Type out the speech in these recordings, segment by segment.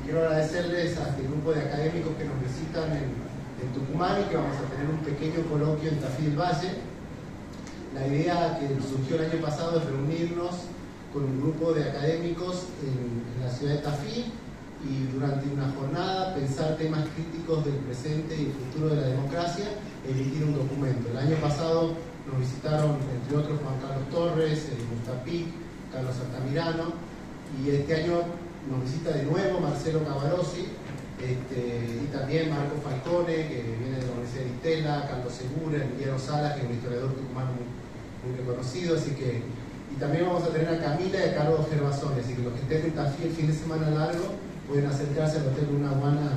quiero agradecerles a este grupo de académicos que nos visitan en Tucumán y que vamos a tener un pequeño coloquio en Tafí del Valle. La idea que surgió el año pasado es reunirnos con un grupo de académicos en la ciudad de Tafí y durante una jornada pensar temas críticos del presente y futuro de la democracia e emitir un documento. El año pasado nos visitaron, entre otros, Juan Carlos Torres, Gustavo Pic, Carlos Altamirano, y este año nos visita de nuevo Marcelo Cavarossi, y también Marco Falcone, que viene de la Universidad de Itela, Carlos Segura, Emiliano Salas, que es un historiador tucumano muy reconocido, así que, y también vamos a tener a Camila y a Carlos Gervasoni, así que los que estén en Tafí el fin de semana largo pueden acercarse al Hotel Luna Guana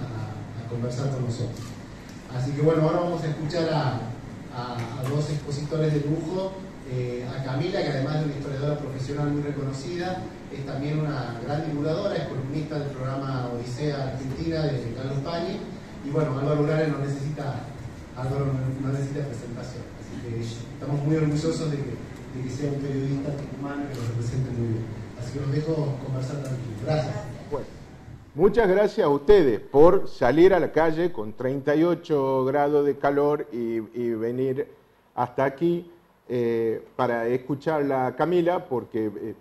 a conversar con nosotros. Así que bueno, ahora vamos a escuchar a dos expositores de lujo, a Camila, que además de una historiadora profesional muy reconocida, es también una gran divulgadora, es columnista del programa Odisea Argentina de Carlos Pañi, y bueno, Álvaro Urare no necesita presentación, así que estamos muy orgullosos de que sea un periodista tucumano que nos represente muy bien. Así que los dejo conversar tranquilo. Gracias. Bueno, muchas gracias a ustedes por salir a la calle con 38 grados de calor y venir hasta aquí para escucharla a Camila, porque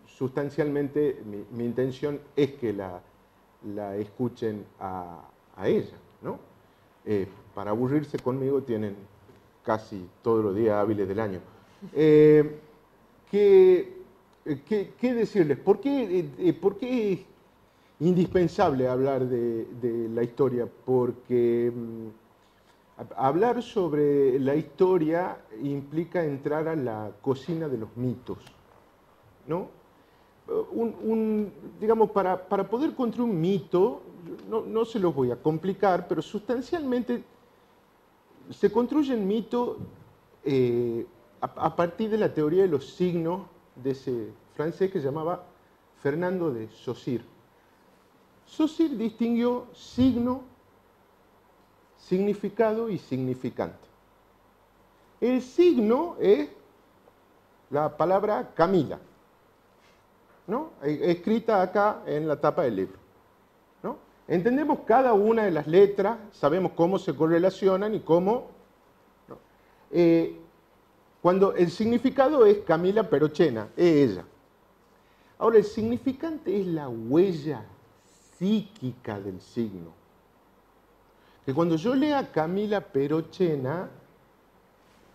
sustancialmente mi intención es que la escuchen a ella, ¿no? Para aburrirse conmigo tienen casi todos los días hábiles del año. ¿Qué decirles? ¿Por qué es indispensable hablar de la historia? Porque hablar sobre la historia implica entrar a la cocina de los mitos, ¿no? Digamos, para poder construir un mito, no se los voy a complicar, pero sustancialmente se construyen mitos a partir de la teoría de los signos de ese francés que se llamaba Fernando de Saussure. Saussure distinguió signo, significado y significante. El signo es la palabra Camila, ¿no? Escrita acá en la tapa del libro, ¿no? Entendemos cada una de las letras, sabemos cómo se correlacionan y cómo, ¿no? Cuando el significado es Camila Perochena, es ella. Ahora, el significante es la huella psíquica del signo. Que cuando yo lea Camila Perochena,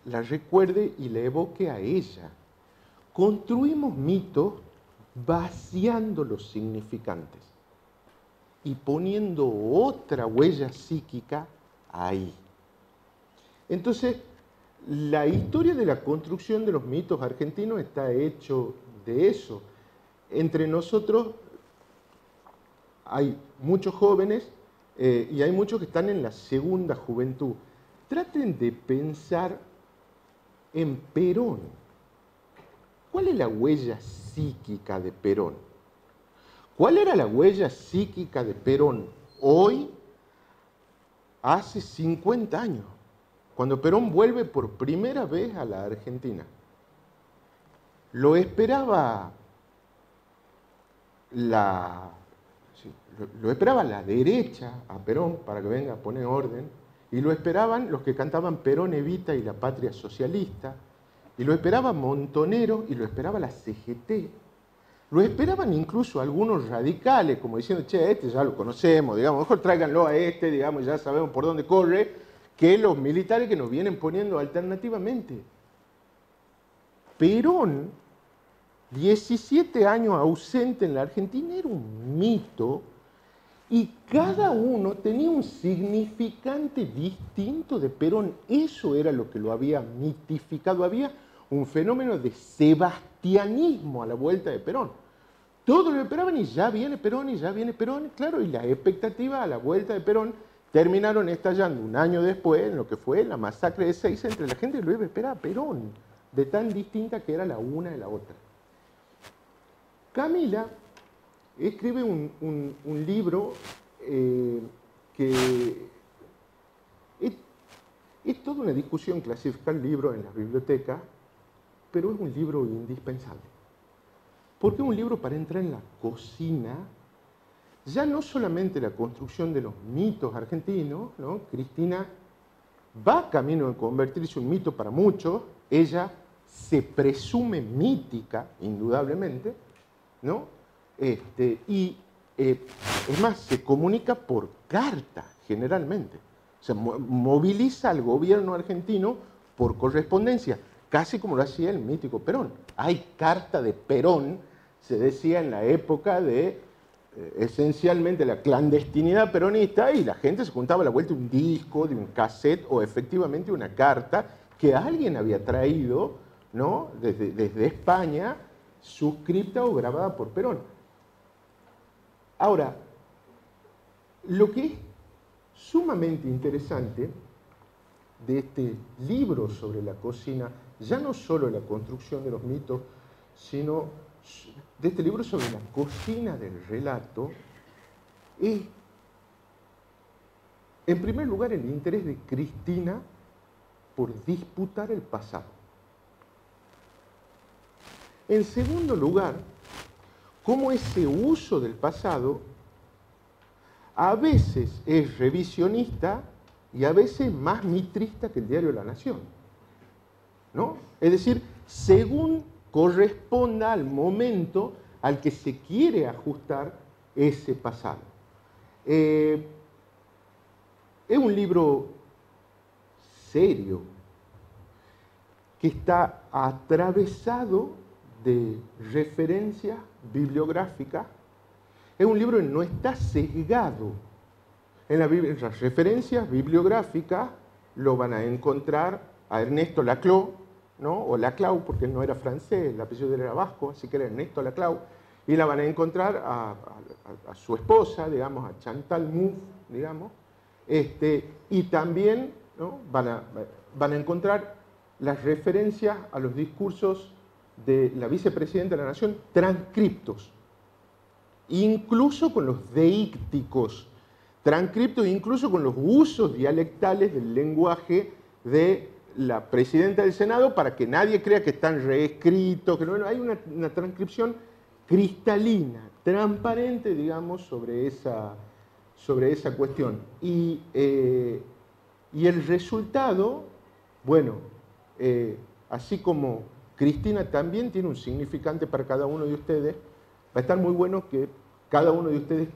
la recuerde y la evoque a ella. Construimos mitos vaciando los significantes y poniendo otra huella psíquica ahí. Entonces, la historia de la construcción de los mitos argentinos está hecho de eso. Entre nosotros hay muchos jóvenes y hay muchos que están en la segunda juventud. Traten de pensar en Perón. ¿Cuál es la huella psíquica de Perón? ¿Cuál era la huella psíquica de Perón hoy, hace 50 años, cuando Perón vuelve por primera vez a la Argentina? Lo esperaba la derecha a Perón para que venga a poner orden, y lo esperaban los que cantaban Perón Evita y la Patria Socialista, y lo esperaba Montonero, y lo esperaba la CGT, lo esperaban incluso algunos radicales, como diciendo, che, este ya lo conocemos, digamos, mejor tráiganlo a este, digamos, ya sabemos por dónde corre, que los militares que nos vienen poniendo alternativamente. Perón, 17 años ausente en la Argentina, era un mito, y cada uno tenía un significante distinto de Perón. Eso era lo que lo había mitificado. Había un fenómeno de sebastianismo a la vuelta de Perón. Todos lo esperaban y ya viene Perón, y ya viene Perón. Claro, y las expectativas a la vuelta de Perón terminaron estallando un año después en lo que fue la masacre de Seiza entre la gente que lo iba a esperar a Perón, de tan distinta que era la una de la otra. Camila escribe un libro que es toda una discusión clasificar libros en las bibliotecas, pero es un libro indispensable. Porque es un libro para entrar en la cocina ya no solamente la construcción de los mitos argentinos, ¿no? Cristina va camino de convertirse en un mito para muchos, ella se presume mítica, indudablemente, ¿no? Y es más, se comunica por carta, generalmente. O sea, moviliza al gobierno argentino por correspondencia, casi como lo hacía el mítico Perón. Hay carta de Perón, se decía en la época de esencialmente la clandestinidad peronista, y la gente se juntaba a la vuelta de un disco, de un cassette o efectivamente una carta que alguien había traído, ¿no? desde España, suscripta o grabada por Perón. Ahora, lo que es sumamente interesante de este libro sobre la cocina, ya no solo la construcción de los mitos, sino de este libro sobre la cocina del relato, es, en primer lugar, el interés de Cristina por disputar el pasado. En segundo lugar, cómo ese uso del pasado a veces es revisionista y a veces más mitrista que el diario La Nación, ¿no? Es decir, según corresponda al momento al que se quiere ajustar ese pasado. Es un libro serio, que está atravesado de referencias bibliográficas. Es un libro que no está sesgado. En las referencias bibliográficas lo van a encontrar a Ernesto Laclau, ¿no? O Laclau, porque él no era francés, el apellido de él era vasco, así que era Ernesto Laclau. Y la van a encontrar a su esposa, digamos, a Chantal Mouffe, digamos. Y también, ¿no? van a encontrar las referencias a los discursos de la vicepresidenta de la Nación, transcriptos, incluso con los deícticos, transcriptos incluso con los usos dialectales del lenguaje de la presidenta del Senado, para que nadie crea que están reescritos, que no, hay una transcripción cristalina, transparente, digamos, sobre esa cuestión. Y el resultado, bueno, así como Cristina también tiene un significante para cada uno de ustedes, va a estar muy bueno que cada uno de ustedes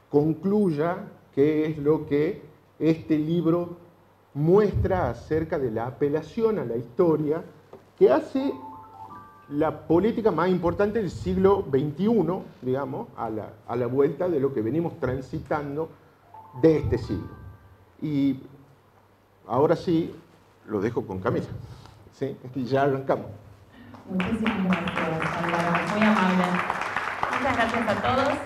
concluya qué es lo que este libro muestra acerca de la apelación a la historia que hace la política más importante del siglo XXI, digamos, a la vuelta de lo que venimos transitando de este siglo. Y ahora sí, lo dejo con Camila, ¿sí? Y ya arrancamos. Muchísimas gracias, Álvaro, muy amable. Muchas gracias a todos.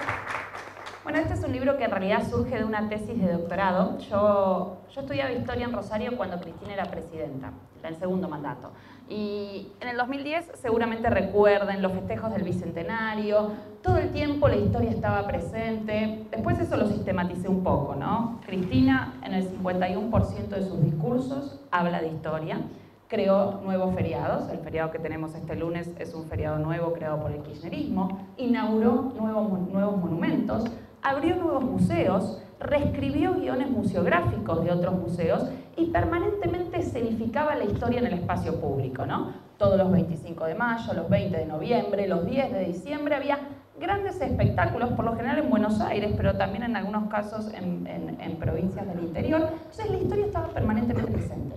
Bueno, este es un libro que en realidad surge de una tesis de doctorado. Yo estudiaba historia en Rosario cuando Cristina era presidenta, en el segundo mandato. Y en el 2010 seguramente recuerden los festejos del Bicentenario, todo el tiempo la historia estaba presente. Después eso lo sistematicé un poco, ¿no? Cristina en el 51% de sus discursos habla de historia. Creó nuevos feriados, el feriado que tenemos este lunes es un feriado nuevo creado por el kirchnerismo, inauguró nuevos monumentos, abrió nuevos museos, reescribió guiones museográficos de otros museos y permanentemente escenificaba la historia en el espacio público, ¿no? Todos los 25 de mayo, los 20 de noviembre, los 10 de diciembre había grandes espectáculos, por lo general en Buenos Aires, pero también en algunos casos en provincias del interior. Entonces la historia estaba permanentemente presente.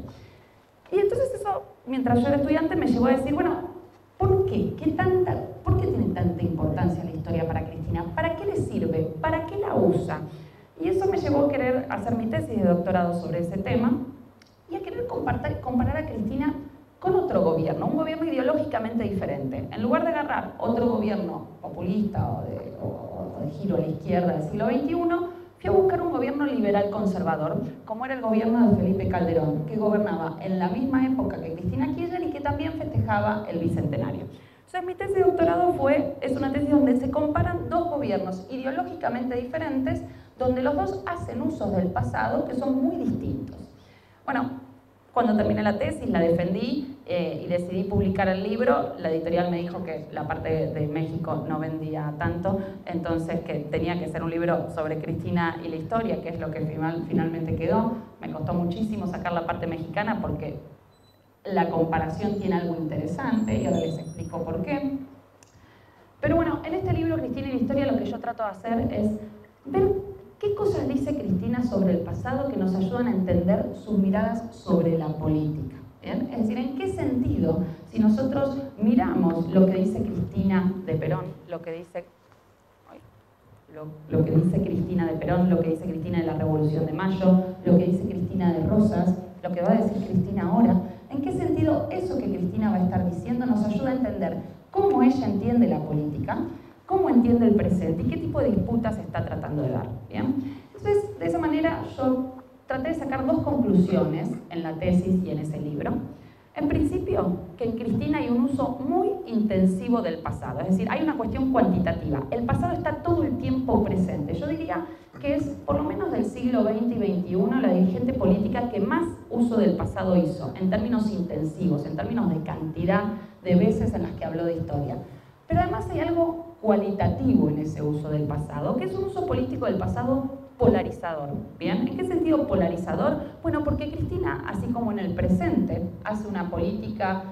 Y entonces eso, mientras yo era estudiante, me llevó a decir, bueno, ¿por qué? ¿Por qué tiene tanta importancia la historia para Cristina? ¿Para qué le sirve? ¿Para qué la usa? Y eso me llevó a querer hacer mi tesis de doctorado sobre ese tema y a querer comparar a Cristina con otro gobierno, un gobierno ideológicamente diferente. En lugar de agarrar otro gobierno populista o de giro a la izquierda del siglo XXI, fui a buscar un gobierno liberal conservador, como era el gobierno de Felipe Calderón, que gobernaba en la misma época que Cristina Kirchner y que también festejaba el Bicentenario. Entonces mi tesis de doctorado es una tesis donde se comparan dos gobiernos ideológicamente diferentes, donde los dos hacen usos del pasado que son muy distintos. Bueno, cuando terminé la tesis, la defendí, y decidí publicar el libro, la editorial me dijo que la parte de México no vendía tanto, entonces que tenía que ser un libro sobre Cristina y la historia, que es lo que finalmente quedó. Me costó muchísimo sacar la parte mexicana porque la comparación tiene algo interesante y ahora les explico por qué. Pero bueno, en este libro, Cristina y la historia, lo que yo trato de hacer es ver qué cosas dice Cristina sobre el pasado que nos ayudan a entender sus miradas sobre la política. ¿Bien? Es decir, ¿en qué sentido, si nosotros miramos lo que dice Cristina de Perón, lo que dice Cristina de Perón, lo que dice Cristina de la Revolución de Mayo, lo que dice Cristina de Rosas, lo que va a decir Cristina ahora, ¿en qué sentido eso que Cristina va a estar diciendo nos ayuda a entender cómo ella entiende la política, cómo entiende el presente y qué tipo de disputas está tratando de dar? ¿Bien? Entonces, de esa manera yo traté de sacar dos conclusiones en la tesis y en ese libro. En principio, que en Cristina hay un uso muy intensivo del pasado, es decir, hay una cuestión cuantitativa. El pasado está todo el tiempo presente. Yo diría que es, por lo menos del siglo XX y XXI, la dirigente política que más uso del pasado hizo, en términos intensivos, en términos de cantidad de veces en las que habló de historia. Pero además hay algo cualitativo en ese uso del pasado, que es un uso político del pasado polarizador. ¿Bien? ¿En qué sentido polarizador? Bueno, porque Cristina, así como en el presente, hace una política,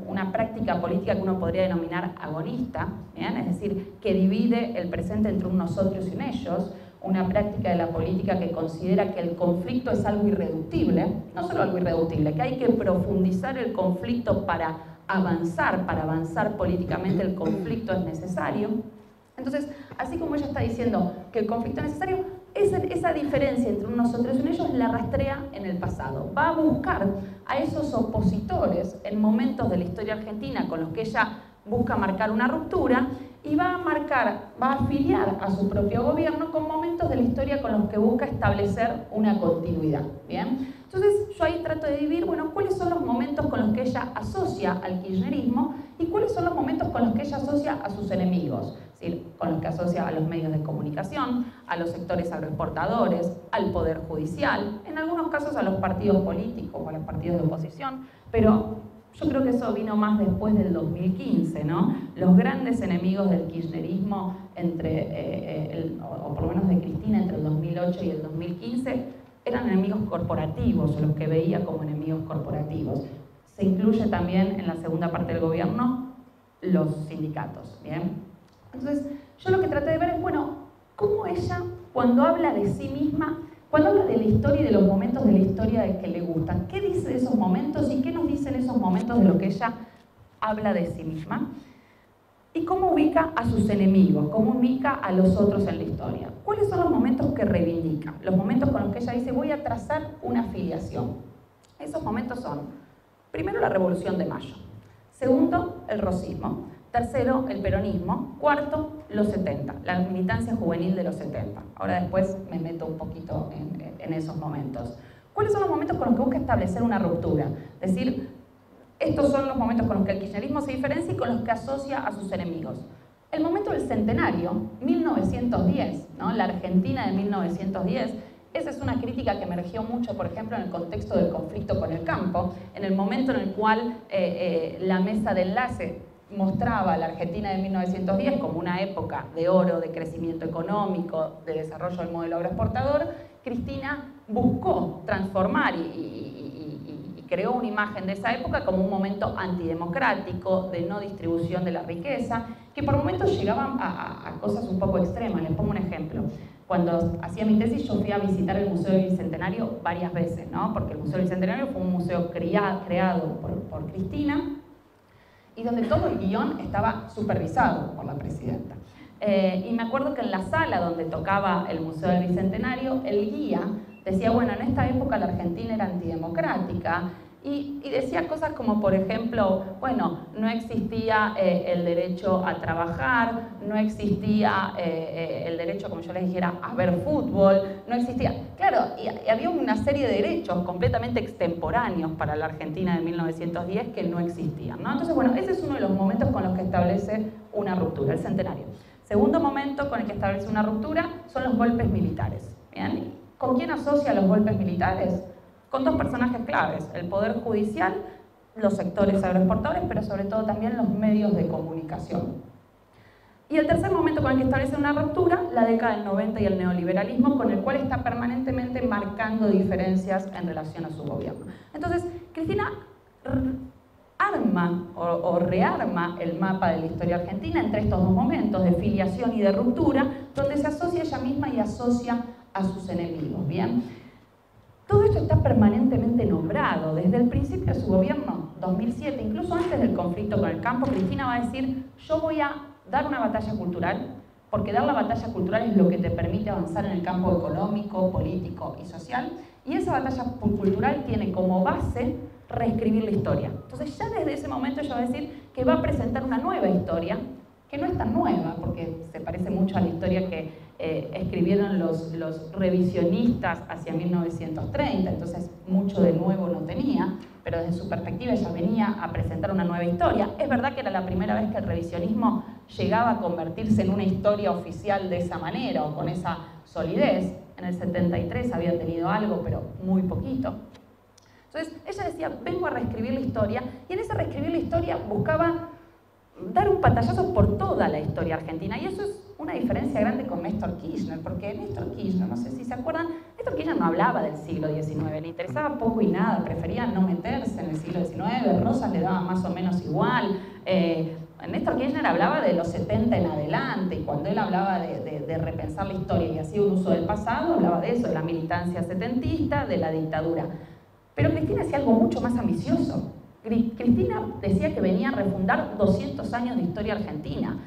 una práctica política que uno podría denominar agonista, ¿bien? Es decir, que divide el presente entre un nosotros y un ellos, una práctica de la política que considera que el conflicto es algo irreductible, no solo algo irreductible, que hay que profundizar el conflicto para avanzar políticamente el conflicto es necesario. Entonces, así como ella está diciendo que el conflicto es necesario, esa diferencia entre un nosotros y un ellos la rastrea en el pasado. Va a buscar a esos opositores en momentos de la historia argentina con los que ella busca marcar una ruptura y va a afiliar a su propio gobierno con momentos de la historia con los que busca establecer una continuidad. ¿Bien? Entonces yo ahí trato de dividir, bueno, cuáles son los momentos con los que ella asocia al kirchnerismo y cuáles son los momentos con los que ella asocia a sus enemigos, es decir, con los que asocia a los medios de comunicación, a los sectores agroexportadores, al poder judicial, en algunos casos a los partidos políticos o a los partidos de oposición, pero yo creo que eso vino más después del 2015, ¿no? Los grandes enemigos del kirchnerismo, o por lo menos de Cristina, entre el 2008 y el 2015, eran enemigos corporativos, o los que veía como enemigos corporativos. Se incluye también en la segunda parte del gobierno los sindicatos, ¿bien? Entonces, yo lo que traté de ver es, bueno, cómo ella, cuando habla de sí misma, cuando habla de la historia y de los momentos de la historia de que le gustan, ¿qué dice de esos momentos y qué nos dicen esos momentos de lo que ella habla de sí misma? ¿Y cómo ubica a sus enemigos? ¿Cómo ubica a los otros en la historia? ¿Cuáles son los momentos que reivindica? Los momentos con los que ella dice, voy a trazar una afiliación. Esos momentos son, primero, la Revolución de Mayo. Segundo, el rosismo. Tercero, el peronismo. Cuarto, los 70, la militancia juvenil de los 70. Ahora después me meto un poquito en esos momentos. ¿Cuáles son los momentos con los que busca establecer una ruptura? Es decir, estos son los momentos con los que el kirchnerismo se diferencia y con los que asocia a sus enemigos. El momento del centenario, 1910, ¿no? La Argentina de 1910, esa es una crítica que emergió mucho, por ejemplo, en el contexto del conflicto con el campo, en el momento en el cual la mesa de enlace mostraba a la Argentina de 1910 como una época de oro, de crecimiento económico, de desarrollo del modelo agroexportador. Cristina buscó transformar y creó una imagen de esa época como un momento antidemocrático, de no distribución de la riqueza, que por momentos llegaban a cosas un poco extremas. Les pongo un ejemplo. Cuando hacía mi tesis yo fui a visitar el Museo del Bicentenario varias veces, ¿no? Porque el Museo del Bicentenario fue un museo creado por Cristina y donde todo el guión estaba supervisado por la presidenta. Y me acuerdo que en la sala donde tocaba el Museo del Bicentenario, el guía decía, bueno, en esta época la Argentina era antidemocrática, y decía cosas como, por ejemplo, bueno, no existía el derecho a trabajar, no existía el derecho, como yo les dijera, a ver fútbol, no existía. Claro, y había una serie de derechos completamente extemporáneos para la Argentina de 1910 que no existían, ¿no? Entonces, bueno, ese es uno de los momentos con los que establece una ruptura, el centenario. Segundo momento con el que establece una ruptura son los golpes militares. ¿Bien? ¿Con quién asocia los golpes militares? con dos personajes claves, el Poder Judicial, los sectores agroexportadores, pero sobre todo también los medios de comunicación. Y el tercer momento con el que establece una ruptura, la década del 90 y el neoliberalismo, con el cual está permanentemente marcando diferencias en relación a su gobierno. Entonces, Cristina arma o rearma el mapa de la historia argentina entre estos dos momentos de filiación y de ruptura, donde se asocia ella misma y asocia a sus enemigos, ¿bien? Todo esto está permanentemente nombrado. Desde el principio de su gobierno, 2007, incluso antes del conflicto con el campo, Cristina va a decir: yo voy a dar una batalla cultural, porque dar la batalla cultural es lo que te permite avanzar en el campo económico, político y social, y esa batalla cultural tiene como base reescribir la historia. Entonces ya desde ese momento ella va a decir que va a presentar una nueva historia, que no es tan nueva, porque se parece mucho a la historia que escribieron los revisionistas hacia 1930, entonces mucho de nuevo no tenía, pero desde su perspectiva ella venía a presentar una nueva historia. Es verdad que era la primera vez que el revisionismo llegaba a convertirse en una historia oficial de esa manera o con esa solidez. En el 73 había tenido algo, pero muy poquito. Entonces ella decía: vengo a reescribir la historia, y en ese reescribir la historia buscaba dar un pantallazo por toda la historia argentina, y eso es una diferencia grande con Néstor Kirchner, porque Néstor Kirchner, no sé si se acuerdan, Néstor Kirchner no hablaba del siglo XIX, le interesaba poco y nada, prefería no meterse en el siglo XIX, Rosas le daba más o menos igual. Néstor Kirchner hablaba de los 70 en adelante, y cuando él hablaba de repensar la historia y hacía un uso del pasado, hablaba de eso, de la militancia setentista, de la dictadura. Pero Cristina hacía algo mucho más ambicioso. Cristina decía que venía a refundar 200 años de historia argentina.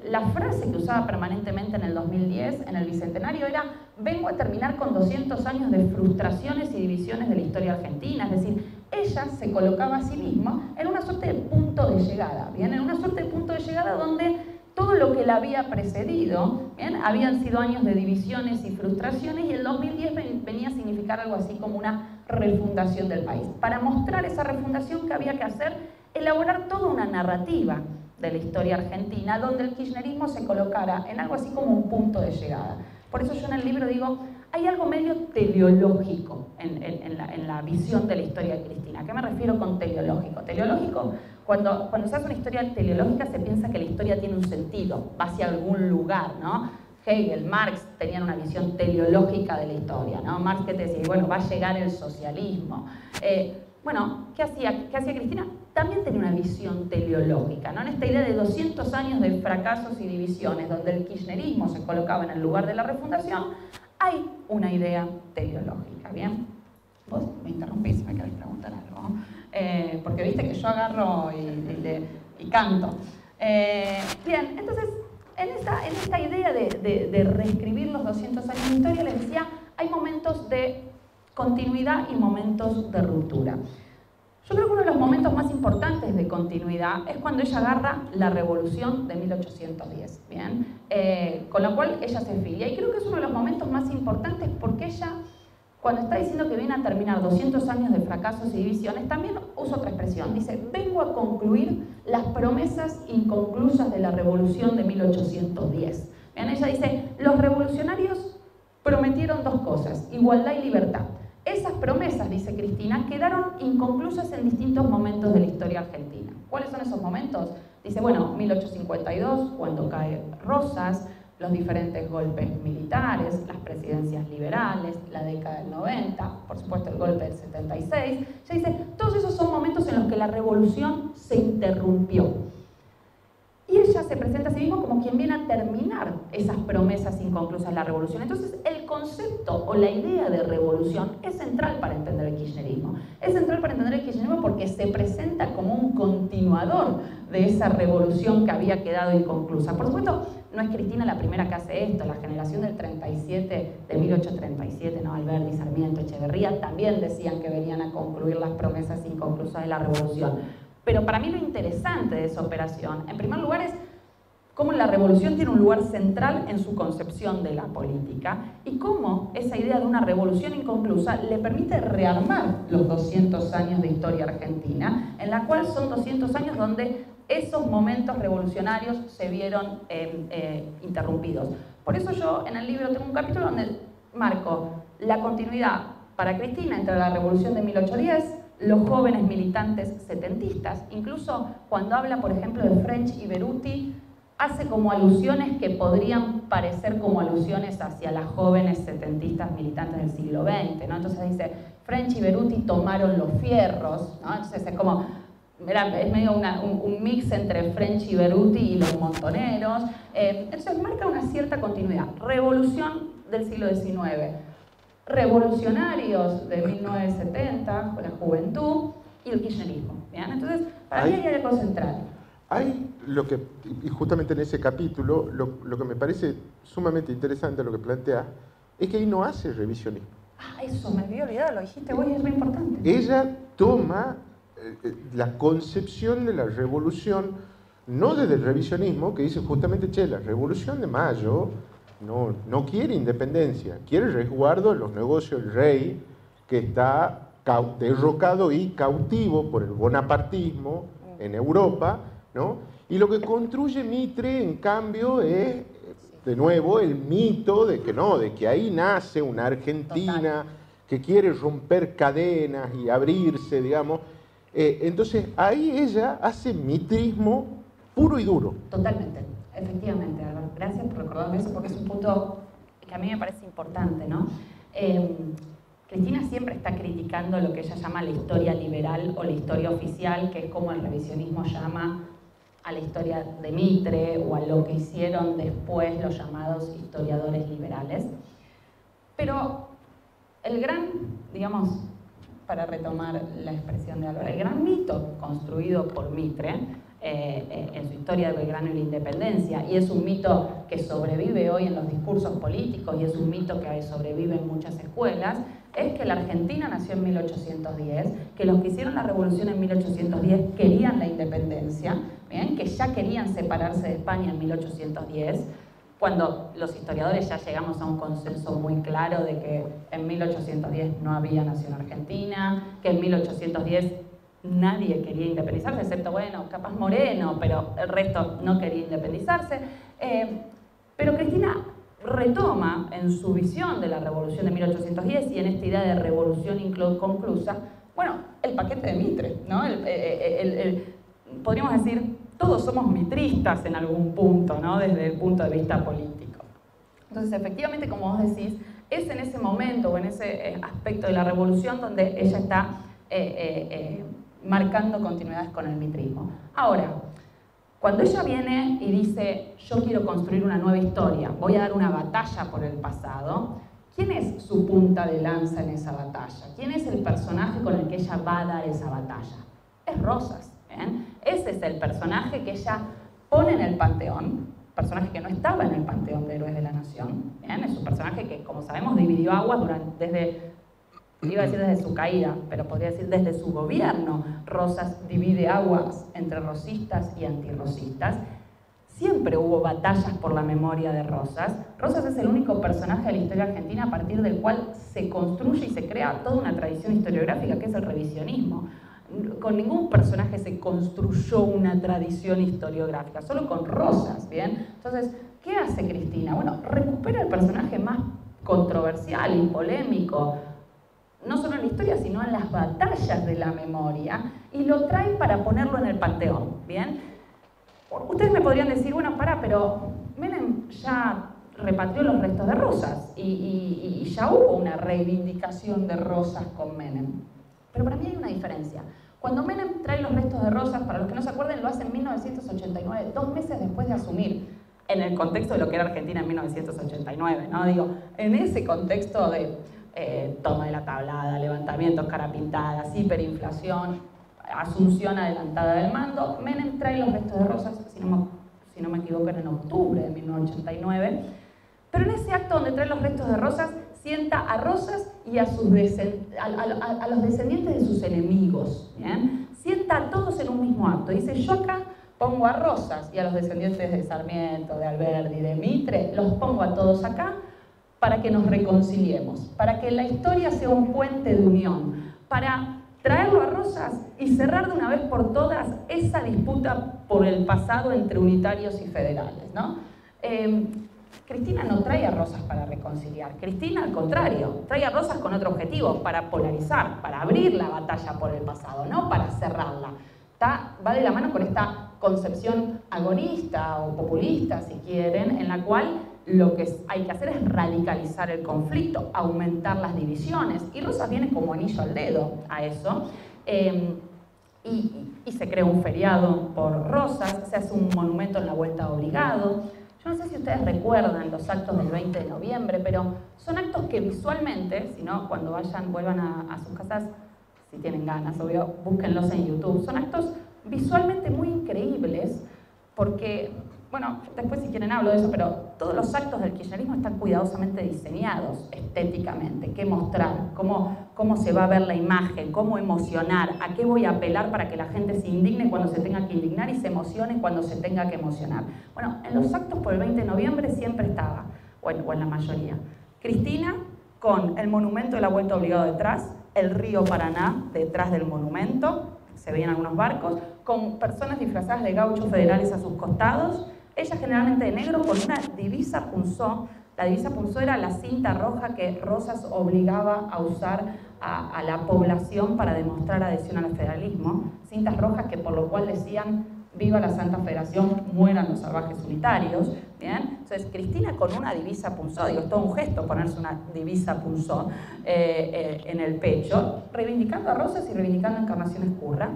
La frase que usaba permanentemente en el 2010, en el Bicentenario, era: vengo a terminar con 200 años de frustraciones y divisiones de la historia argentina. Es decir, ella se colocaba a sí misma en una suerte de punto de llegada, ¿bien? En una suerte de punto de llegada donde todo lo que la había precedido, ¿bien?, habían sido años de divisiones y frustraciones, y el 2010 venía a significar algo así como una refundación del país. Para mostrar esa refundación, ¿qué había que hacer? Elaborar toda una narrativa de la historia argentina donde el kirchnerismo se colocara en algo así como un punto de llegada. Por eso yo en el libro digo: hay algo medio teleológico en la visión de la historia de Cristina. ¿A qué me refiero con teleológico? Teleológico, cuando se hace una historia teleológica, se piensa que la historia tiene un sentido, va hacia algún lugar, ¿no? Hegel, Marx tenían una visión teleológica de la historia, ¿no? Marx, que te decía: bueno, va a llegar el socialismo. Bueno, ¿qué hacía Cristina? También tenía una visión teleológica, ¿no? En esta idea de 200 años de fracasos y divisiones, donde el kirchnerismo se colocaba en el lugar de la refundación, hay una idea teleológica, ¿bien? Vos me interrumpís, me querés preguntar algo, porque viste que yo agarro y canto. Bien, entonces, en esta idea de reescribir los 200 años de historia, les decía, hay momentos de continuidad y momentos de ruptura. Yo creo que uno de los momentos más importantes de continuidad es cuando ella agarra la revolución de 1810, ¿bien? Con lo cual ella se filia. Y creo que es uno de los momentos más importantes porque ella, cuando está diciendo que viene a terminar 200 años de fracasos y divisiones, también usa otra expresión. Dice: vengo a concluir las promesas inconclusas de la revolución de 1810. ¿Bien? Ella dice: los revolucionarios prometieron dos cosas, igualdad y libertad. Esas promesas, dice Cristina, quedaron inconclusas en distintos momentos de la historia argentina. ¿Cuáles son esos momentos? Dice, bueno, 1852, cuando cae Rosas, los diferentes golpes militares, las presidencias liberales, la década del 90, por supuesto el golpe del 76. Ella dice, todos esos son momentos en los que la revolución se interrumpió. Y ella se presenta a sí misma como quien viene a terminar esas promesas inconclusas de la revolución. Entonces, el concepto o la idea de revolución es central para entender el kirchnerismo. Es central para entender el kirchnerismo porque se presenta como un continuador de esa revolución que había quedado inconclusa. Por supuesto, no es Cristina la primera que hace esto. La generación del 37, de 1837, ¿no? Alberdi, Sarmiento, Echeverría, también decían que venían a concluir las promesas inconclusas de la revolución. Pero para mí lo interesante de esa operación, en primer lugar, es cómo la revolución tiene un lugar central en su concepción de la política y cómo esa idea de una revolución inconclusa le permite rearmar los 200 años de historia argentina, en la cual son 200 años donde esos momentos revolucionarios se vieron interrumpidos. Por eso yo en el libro tengo un capítulo donde marco la continuidad Para Cristina, entre la revolución de 1810, los jóvenes militantes setentistas, incluso cuando habla, por ejemplo, de French y Beruti, hace como alusiones que podrían parecer como alusiones hacia las jóvenes setentistas militantes del siglo XX, ¿no? Entonces dice, French y Beruti tomaron los fierros, ¿no? Entonces es como, es medio un mix entre French y Beruti y los montoneros. Entonces marca una cierta continuidad. Revolución del siglo XIX, revolucionarios de 1970, con la juventud, y el kirchnerismo. ¿Bien? Entonces, para mí hay algo central. Hay lo que, y justamente en ese capítulo, lo que me parece sumamente interesante lo que plantea, es que ahí no hace revisionismo. Ah, eso me había olvidado, lo dijiste vos y es muy importante. Ella toma la concepción de la revolución, no desde el revisionismo, que dice justamente, che, la revolución de Mayo no quiere independencia, quiere resguardo de los negocios del rey, que está derrocado y cautivo por el bonapartismo en Europa, ¿no? Y lo que construye Mitre, en cambio, es, de nuevo, el mito de que no, de que ahí nace una Argentina que quiere romper cadenas y abrirse, digamos. Entonces, ahí ella hace mitrismo puro y duro. Totalmente, efectivamente. Gracias por recordarme eso, porque es un punto que a mí me parece importante, ¿no? Cristina siempre está criticando lo que ella llama la historia liberal o la historia oficial, que es como el revisionismo llama a la historia de Mitre o a lo que hicieron después los llamados historiadores liberales. Pero el gran, digamos, para retomar la expresión de Álvaro, el gran mito construido por Mitre en su historia de Belgrano y la independencia, y es un mito que sobrevive hoy en los discursos políticos y es un mito que sobrevive en muchas escuelas, es que la Argentina nació en 1810, que los que hicieron la revolución en 1810 querían la independencia, ¿bien? Que ya querían separarse de España en 1810, cuando los historiadores ya llegamos a un consenso muy claro de que en 1810 no había nación argentina, que en 1810 nadie quería independizarse, excepto, bueno, capaz Moreno, pero el resto no quería independizarse. Pero Cristina retoma en su visión de la revolución de 1810 y en esta idea de revolución inconclusa, bueno, el paquete de Mitre, ¿no? Podríamos decir, todos somos mitristas en algún punto, ¿no? Desde el punto de vista político. Entonces, efectivamente, como vos decís, es en ese momento o en ese aspecto de la revolución donde ella está marcando continuidades con el mitrismo. Ahora, cuando ella viene y dice, yo quiero construir una nueva historia, voy a dar una batalla por el pasado, ¿quién es su punta de lanza en esa batalla? ¿Quién es el personaje con el que ella va a dar esa batalla? Es Rosas, ¿bien? Ese es el personaje que ella pone en el panteón, personaje que no estaba en el panteón de héroes de la nación, ¿bien? Es un personaje que, como sabemos, dividió aguas iba a decir desde su caída, pero podría decir desde su gobierno. Rosas divide aguas entre rosistas y antirrosistas. Siempre hubo batallas por la memoria de Rosas. Rosas es el único personaje de la historia argentina a partir del cual se construye y se crea toda una tradición historiográfica que es el revisionismo. Con ningún personaje se construyó una tradición historiográfica, solo con Rosas, ¿bien? Entonces, ¿qué hace Cristina? Bueno, recupera el personaje más controversial y polémico, no solo en la historia, sino en las batallas de la memoria, y lo trae para ponerlo en el panteón, ¿bien? Ustedes me podrían decir, bueno, pero Menem ya repatrió los restos de Rosas, y ya hubo una reivindicación de Rosas con Menem. Pero para mí hay una diferencia. Cuando Menem trae los restos de Rosas, para los que no se acuerden, lo hace en 1989, 2 meses después de asumir, en el contexto de lo que era Argentina en 1989, ¿no? Digo, en ese contexto de toma de la tablada, levantamientos, cara pintadas, hiperinflación, asunción adelantada del mando, Menem trae los restos de Rosas, si no me equivoco, en octubre de 1989, pero en ese acto donde trae los restos de Rosas, sienta a Rosas y a los descendientes de sus enemigos, ¿bien? Sienta a todos en un mismo acto. Dice, yo acá pongo a Rosas y a los descendientes de Sarmiento, de Alberdi, de Mitre, los pongo a todos acá para que nos reconciliemos, para que la historia sea un puente de unión, para traerlo a Rosas y cerrar de una vez por todas esa disputa por el pasado entre unitarios y federales, ¿no? Cristina no trae a Rosas para reconciliar. Cristina, al contrario, trae a Rosas con otro objetivo, para polarizar, para abrir la batalla por el pasado, no para cerrarla. Va de la mano con esta concepción agonista o populista, si quieren, en la cual lo que hay que hacer es radicalizar el conflicto, aumentar las divisiones. Y Rosas viene como anillo al dedo a eso. Y se crea un feriado por Rosas, se hace un monumento en la Vuelta Obligado. Yo no sé si ustedes recuerdan los actos del 20 de noviembre, pero son actos que visualmente, si no, cuando vuelvan a sus casas, si tienen ganas, obvio, búsquenlos en YouTube. Son actos visualmente muy increíbles, porque, bueno, después si quieren hablo de eso, pero todos los actos del kirchnerismo están cuidadosamente diseñados estéticamente. ¿Qué mostrar? ¿Cómo se va a ver la imagen? ¿Cómo emocionar? ¿A qué voy a apelar para que la gente se indigne cuando se tenga que indignar y se emocione cuando se tenga que emocionar? Bueno, en los actos por el 20 de noviembre siempre estaba, o en la mayoría, Cristina con el monumento de la Vuelta Obligado detrás, el río Paraná detrás del monumento, se veían algunos barcos, con personas disfrazadas de gauchos federales a sus costados, ella generalmente de negro con una divisa punzó. La divisa punzó era la cinta roja que Rosas obligaba a usar a la población para demostrar adhesión al federalismo, cintas rojas que por lo cual decían viva la Santa Federación, mueran los salvajes unitarios. ¿Bien? Entonces Cristina con una divisa punzó, digo, es todo un gesto ponerse una divisa punzó en el pecho, reivindicando a Rosas y reivindicando a Encarnación Ezcurra.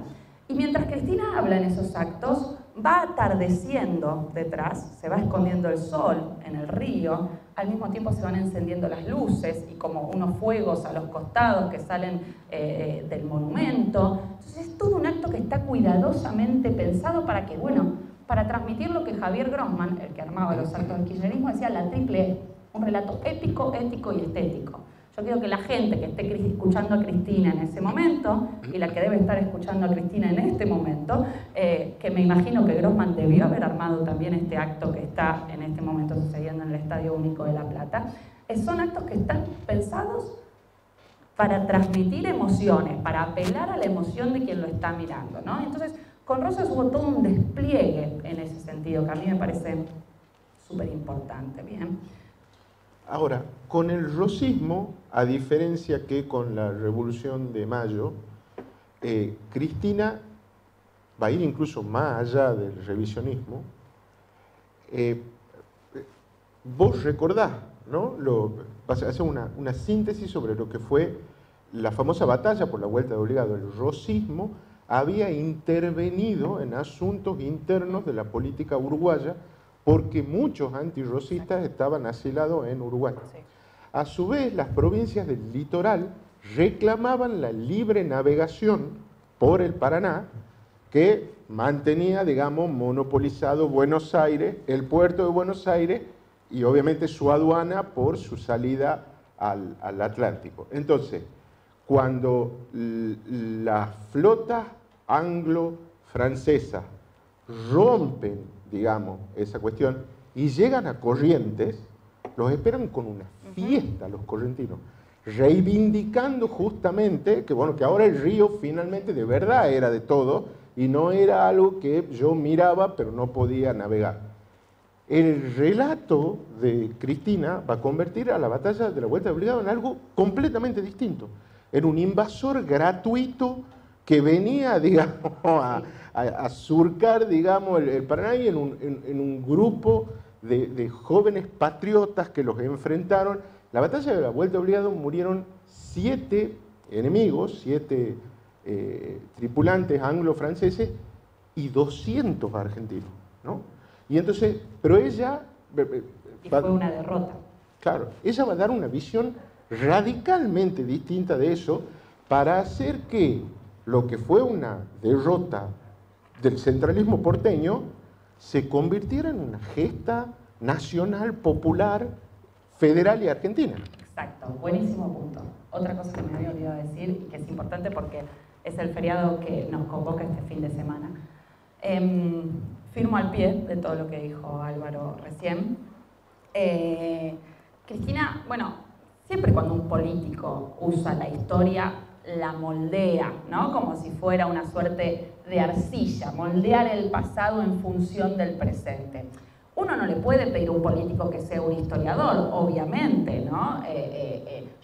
Y mientras Cristina habla en esos actos, va atardeciendo detrás, se va escondiendo el sol en el río, al mismo tiempo se van encendiendo las luces y como unos fuegos a los costados que salen del monumento. Entonces es todo un acto que está cuidadosamente pensado para que, bueno, para transmitir lo que Javier Grossman, el que armaba los actos del kirchnerismo, decía la triple E, un relato épico, ético y estético. Yo quiero que la gente que esté escuchando a Cristina en ese momento, y la que debe estar escuchando a Cristina en este momento, que me imagino que Grossman debió haber armado también este acto que está en este momento sucediendo en el Estadio Único de La Plata, son actos que están pensados para transmitir emociones, para apelar a la emoción de quien lo está mirando, ¿no? Entonces, con Rosas hubo todo un despliegue en ese sentido, que a mí me parece súper importante, ¿bien? Ahora, con el rosismo, a diferencia que con la Revolución de Mayo, Cristina va a ir incluso más allá del revisionismo. Vos recordás, ¿no? Vas a hacer una síntesis sobre lo que fue la famosa batalla por la Vuelta de Obligado. El rosismo había intervenido en asuntos internos de la política uruguaya porque muchos antirrosistas estaban asilados en Uruguay. A su vez, las provincias del litoral reclamaban la libre navegación por el Paraná, que mantenía, digamos, monopolizado Buenos Aires, el puerto de Buenos Aires, y obviamente su aduana por su salida al Atlántico. Entonces, cuando las flotas anglo-francesas rompen, digamos, esa cuestión, y llegan a Corrientes, los esperan con una fiesta los correntinos, reivindicando justamente que, bueno, que ahora el río finalmente de verdad era de todo, y no era algo que yo miraba pero no podía navegar. El relato de Cristina va a convertir a la batalla de la Vuelta de Obligado en algo completamente distinto, en un invasor gratuito que venía, digamos, a surcar, digamos, el Paraná, y en un grupo de jóvenes patriotas que los enfrentaron. La batalla de la Vuelta Obligado murieron 7 enemigos, 7 tripulantes anglo-franceses y 200 argentinos, ¿no? Y entonces, pero ella... Y fue una derrota. Claro, ella va a dar una visión radicalmente distinta de eso para hacer que lo que fue una derrota del centralismo porteño se convirtiera en una gesta nacional, popular, federal y argentina. Exacto, buenísimo punto. Otra cosa que me había olvidado decir y que es importante porque es el feriado que nos convoca este fin de semana. Firmo al pie de todo lo que dijo Álvaro recién. Cristina, bueno, siempre cuando un político usa la historia, la moldea, ¿no? Como si fuera una suerte de arcilla, moldear el pasado en función del presente. Uno no le puede pedir a un político que sea un historiador, obviamente, ¿no?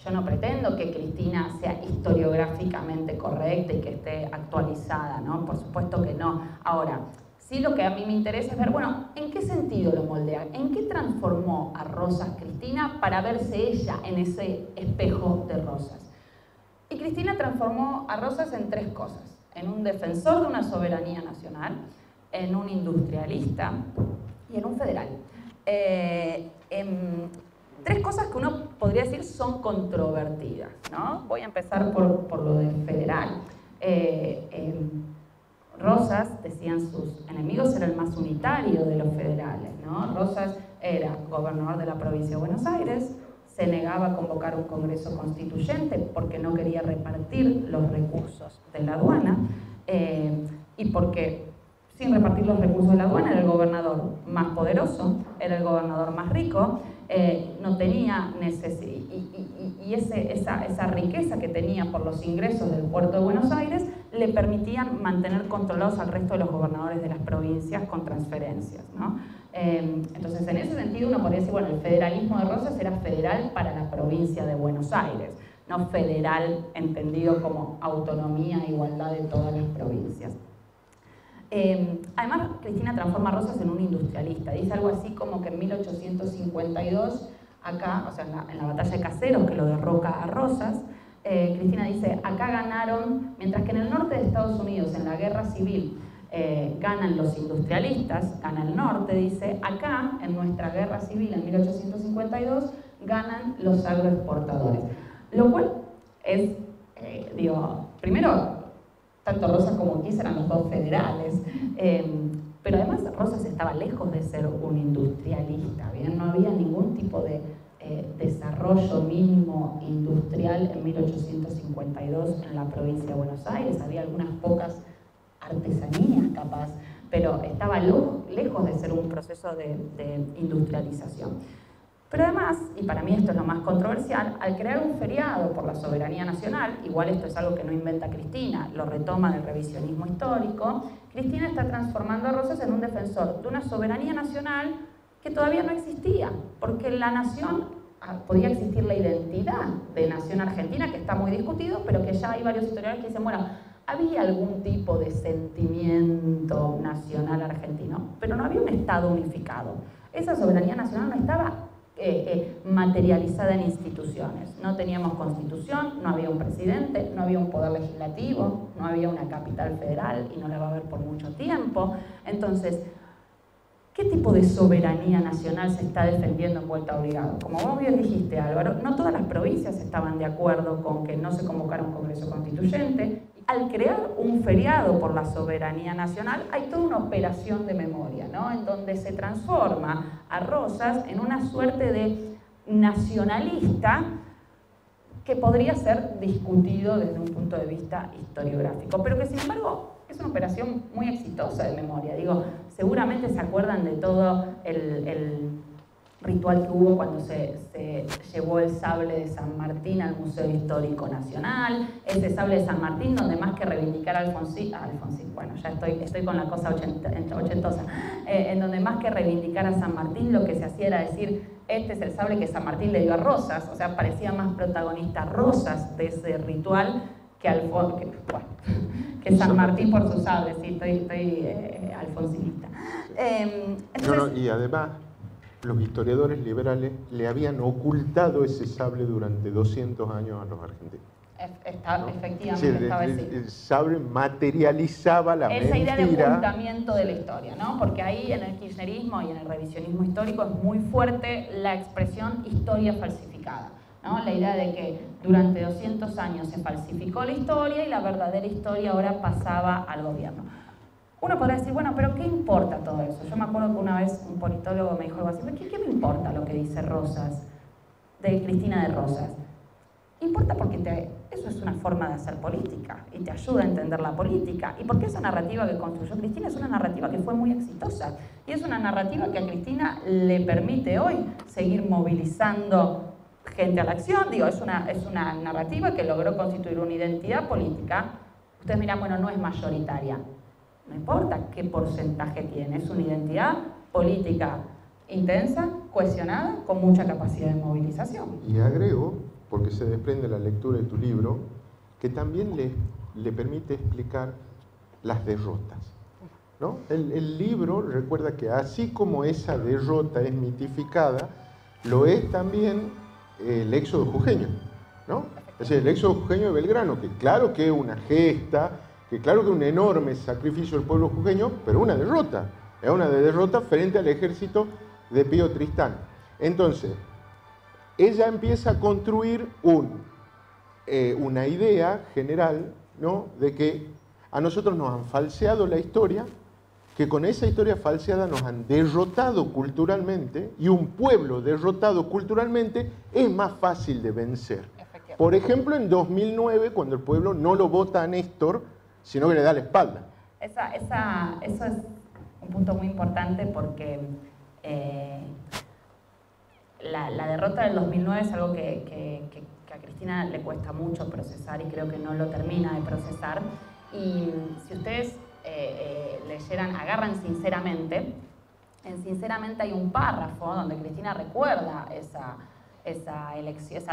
Yo no pretendo que Cristina sea historiográficamente correcta y que esté actualizada, ¿no? Por supuesto que no. Ahora, sí lo que a mí me interesa es ver, bueno, ¿en qué sentido lo moldea? ¿En qué transformó a Rosas Cristina para verse ella en ese espejo de Rosas? Y Cristina transformó a Rosas en tres cosas: en un defensor de una soberanía nacional, en un industrialista y en un federal. Tres cosas que uno podría decir son controvertidas, ¿no? Voy a empezar por lo de federal. Rosas, decían sus enemigos, era el más unitario de los federales, ¿no? Rosas era gobernador de la provincia de Buenos Aires, se negaba a convocar un congreso constituyente porque no quería repartir los recursos de la aduana y porque sin repartir los recursos de la aduana era el gobernador más poderoso, era el gobernador más rico, no tenía necesidad, y esa riqueza que tenía por los ingresos del puerto de Buenos Aires le permitían mantener controlados al resto de los gobernadores de las provincias con transferencias, ¿no? Entonces, en ese sentido, uno podría decir, bueno, el federalismo de Rosas era federal para la provincia de Buenos Aires, no federal entendido como autonomía e igualdad de todas las provincias. Además, Cristina transforma a Rosas en un industrialista. Dice algo así como que en 1852, acá, o sea, en la batalla de Caseros, que lo derroca a Rosas, Cristina dice, acá ganaron, mientras que en el norte de Estados Unidos, en la guerra civil, ganan los industrialistas, gana el norte, dice, acá, en nuestra guerra civil, en 1852, ganan los agroexportadores. Lo cual es, primero, tanto Rosas como Kiss eran los dos federales, pero además Rosas estaba lejos de ser un industrialista, ¿bien? No había ningún tipo de desarrollo mínimo industrial en 1852 en la provincia de Buenos Aires, había algunas pocas artesanías capaz, pero estaba lejos de ser un proceso de industrialización. Pero además, y para mí esto es lo más controversial, al crear un feriado por la soberanía nacional, igual esto es algo que no inventa Cristina, lo retoma del revisionismo histórico, Cristina está transformando a Rosas en un defensor de una soberanía nacional que todavía no existía, porque en la nación podía existir la identidad de nación argentina, que está muy discutido, pero que ya hay varios historiadores que dicen, bueno, había algún tipo de sentimiento nacional argentino, pero no había un Estado unificado. Esa soberanía nacional no estaba materializada en instituciones. No teníamos constitución, no había un presidente, no había un poder legislativo, no había una capital federal y no la va a haber por mucho tiempo. Entonces, ¿qué tipo de soberanía nacional se está defendiendo en vuelta obligado? Como vos bien dijiste, Álvaro, no todas las provincias estaban de acuerdo con que no se convocara un congreso constituyente. Al crear un feriado por la soberanía nacional, hay toda una operación de memoria, ¿no? En donde se transforma a Rosas en una suerte de nacionalista que podría ser discutido desde un punto de vista historiográfico, pero que sin embargo es una operación muy exitosa de memoria. Digo, seguramente se acuerdan de todo el ritual que hubo cuando se llevó el sable de San Martín al Museo Histórico Nacional, ese sable de San Martín donde más que reivindicar a Alfonsín, bueno, ya estoy con la cosa ochentosa, en donde más que reivindicar a San Martín lo que se hacía era decir, este es el sable que San Martín le dio a Rosas, o sea, parecía más protagonista Rosas de ese ritual que San Martín por su sable, sí, estoy alfonsinista. Entonces, y además, los historiadores liberales le habían ocultado ese sable durante 200 años a los argentinos. Efectivamente, estaba así. El sable materializaba la mentira. Esa idea de ocultamiento de la historia, ¿no? Porque ahí en el kirchnerismo y en el revisionismo histórico es muy fuerte la expresión historia falsificada, ¿no? La idea de que durante 200 años se falsificó la historia y la verdadera historia ahora pasaba al gobierno. Uno podrá decir, bueno, pero ¿qué importa todo eso? Yo me acuerdo que una vez un politólogo me dijo algo así, ¿qué me importa lo que dice Rosas, de Cristina de Rosas? Importa porque eso es una forma de hacer política y te ayuda a entender la política. Y porque esa narrativa que construyó Cristina es una narrativa que fue muy exitosa. Y es una narrativa que a Cristina le permite hoy seguir movilizando gente a la acción. Digo, es una narrativa que logró constituir una identidad política. Ustedes miran, bueno, no es mayoritaria. No importa qué porcentaje tiene, es una identidad política intensa, cohesionada, con mucha capacidad de movilización. Y agrego, porque se desprende la lectura de tu libro, que también le permite explicar las derrotas, ¿no? El libro recuerda que así como esa derrota es mitificada, lo es también el éxodo jujeño, ¿no? Es decir, el éxodo jujeño de Belgrano, que claro que es una gesta, que claro que es un enorme sacrificio del pueblo jujeño, pero una derrota. Es una derrota frente al ejército de Pío Tristán. Entonces, ella empieza a construir una idea general, ¿no?, de que a nosotros nos han falseado la historia, que con esa historia falseada nos han derrotado culturalmente, y un pueblo derrotado culturalmente es más fácil de vencer. Por ejemplo, en 2009, cuando el pueblo no lo vota a Néstor, sino que le da la espalda. Eso es un punto muy importante porque la derrota del 2009 es algo que a Cristina le cuesta mucho procesar y creo que no lo termina de procesar. Y si ustedes leyeran, agarran Sinceramente, en Sinceramente hay un párrafo donde Cristina recuerda esa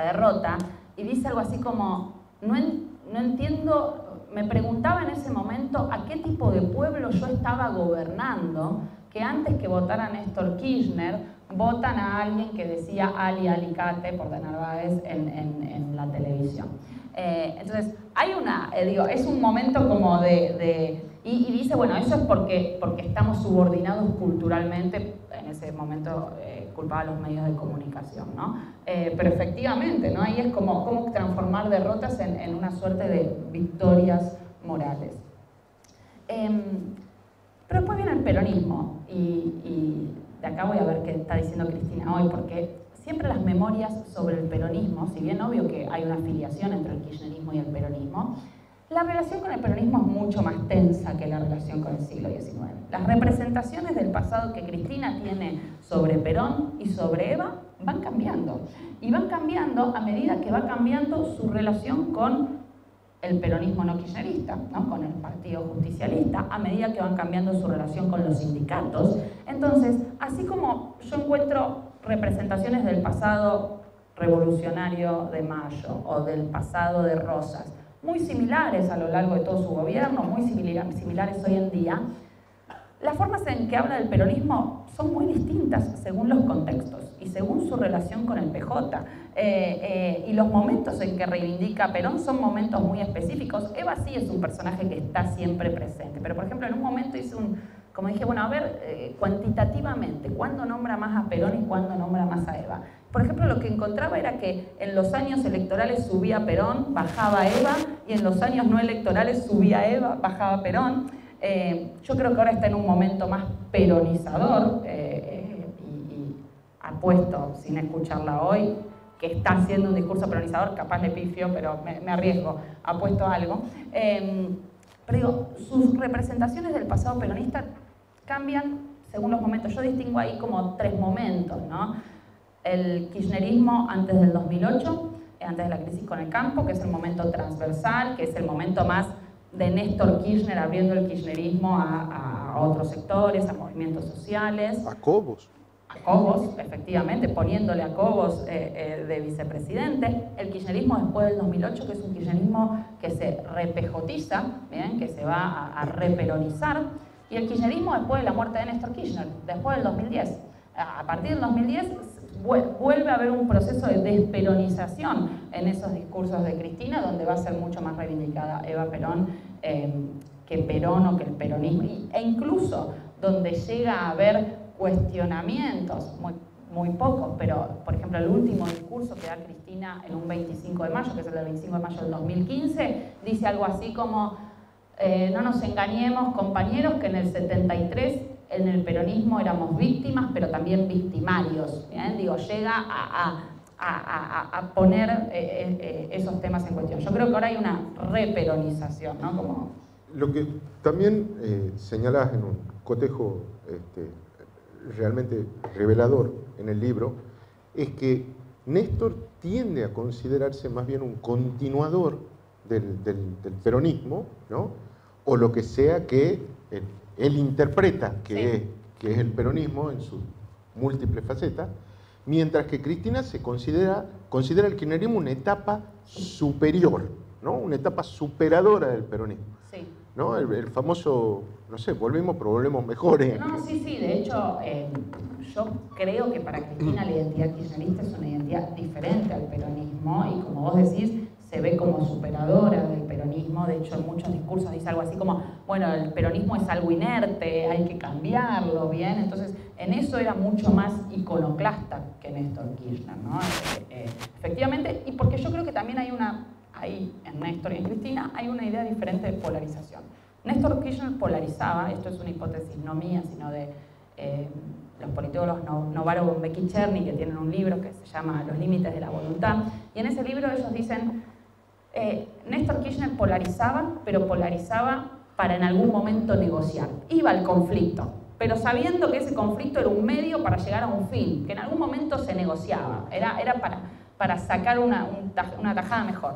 derrota y dice algo así como, no entiendo, me preguntaba en ese momento a qué tipo de pueblo yo estaba gobernando, que antes que votar a Néstor Kirchner, votan a alguien que decía Ali Alicate por de Narváez en la televisión. Entonces, hay es un momento como y dice, bueno, eso es porque estamos subordinados culturalmente, en ese momento culpaba a los medios de comunicación, ¿no? Pero efectivamente, ¿no? Ahí es como transformar derrotas en una suerte de victorias morales. Pero después viene el peronismo, y de acá voy a ver qué está diciendo Cristina hoy, porque siempre las memorias sobre el peronismo, si bien obvio que hay una afiliación entre el kirchnerismo y el peronismo, la relación con el peronismo es mucho más tensa que la relación con el siglo XIX. Las representaciones del pasado que Cristina tiene sobre Perón y sobre Eva van cambiando. Y van cambiando a medida que va cambiando su relación con el peronismo no kirchnerista, ¿no?, con el Partido Justicialista, a medida que van cambiando su relación con los sindicatos. Entonces, así como yo encuentro representaciones del pasado revolucionario de Mayo o del pasado de Rosas, muy similares a lo largo de todo su gobierno, muy similares hoy en día, las formas en que habla del peronismo son muy distintas según los contextos y según su relación con el PJ. Y los momentos en que reivindica a Perón son momentos muy específicos. Eva sí es un personaje que está siempre presente, pero por ejemplo en un momento hizo como dije, bueno, a ver, cuantitativamente, ¿cuándo nombra más a Perón y cuándo nombra más a Eva? Por ejemplo, lo que encontraba era que en los años electorales subía Perón, bajaba Eva, y en los años no electorales subía Eva, bajaba Perón. Yo creo que ahora está en un momento más peronizador, y apuesto, sin escucharla hoy, que está haciendo un discurso peronizador, capaz le pifio, pero me arriesgo, apuesto a algo. Pero digo, sus representaciones del pasado peronista cambian según los momentos. Yo distingo ahí como tres momentos, ¿no? El kirchnerismo antes del 2008, antes de la crisis con el campo, que es el momento transversal, que es el momento más de Néstor Kirchner abriendo el kirchnerismo a otros sectores, a movimientos sociales. A Cobos. A Cobos, efectivamente, poniéndole a Cobos de vicepresidente. El kirchnerismo después del 2008, que es un kirchnerismo que se repejotiza, ¿bien?, que se va a reperonizar. Y el kirchnerismo después de la muerte de Néstor Kirchner, después del 2010. A partir del 2010 vuelve a haber un proceso de desperonización en esos discursos de Cristina, donde va a ser mucho más reivindicada Eva Perón que Perón o que el peronismo, e incluso donde llega a haber cuestionamientos, muy pocos, pero por ejemplo el último discurso que da Cristina en un 25 de mayo, que es el del 25 de mayo del 2015, dice algo así como, no nos engañemos compañeros, que en el 73 en el peronismo éramos víctimas, pero también victimarios, ¿bien? Digo, llega a poner esos temas en cuestión. Yo creo que ahora hay una reperonización, ¿no? Como... Lo que también señalás en un cotejo realmente revelador en el libro es que Néstor tiende a considerarse más bien un continuador del peronismo, ¿no?, o lo que sea que él interpreta que es el peronismo en múltiples facetas, mientras que Cristina se considera el kirchnerismo una etapa superior, ¿no? Una etapa superadora del peronismo. Sí. ¿No? El famoso, no sé, volvemos mejores. No, sí, de hecho, yo creo que para Cristina la identidad kirchnerista es una identidad diferente al peronismo y como vos decís, se ve como superadora del peronismo. De hecho, en muchos discursos dice algo así como, bueno, el peronismo es algo inerte, hay que cambiarlo, ¿bien? Entonces, en eso era mucho más iconoclasta que Néstor Kirchner, ¿no? Efectivamente, y porque yo creo que también ahí en Néstor y en Cristina hay una idea diferente de polarización. Néstor Kirchner polarizaba, esto es una hipótesis no mía, sino de los politólogos Novaro, Bombeck y Cherny, que tienen un libro que se llama Los límites de la voluntad, y en ese libro ellos dicen, Néstor Kirchner polarizaba, pero polarizaba para en algún momento negociar. Iba al conflicto, pero sabiendo que ese conflicto era un medio para llegar a un fin, que en algún momento se negociaba, era para sacar una tajada mejor.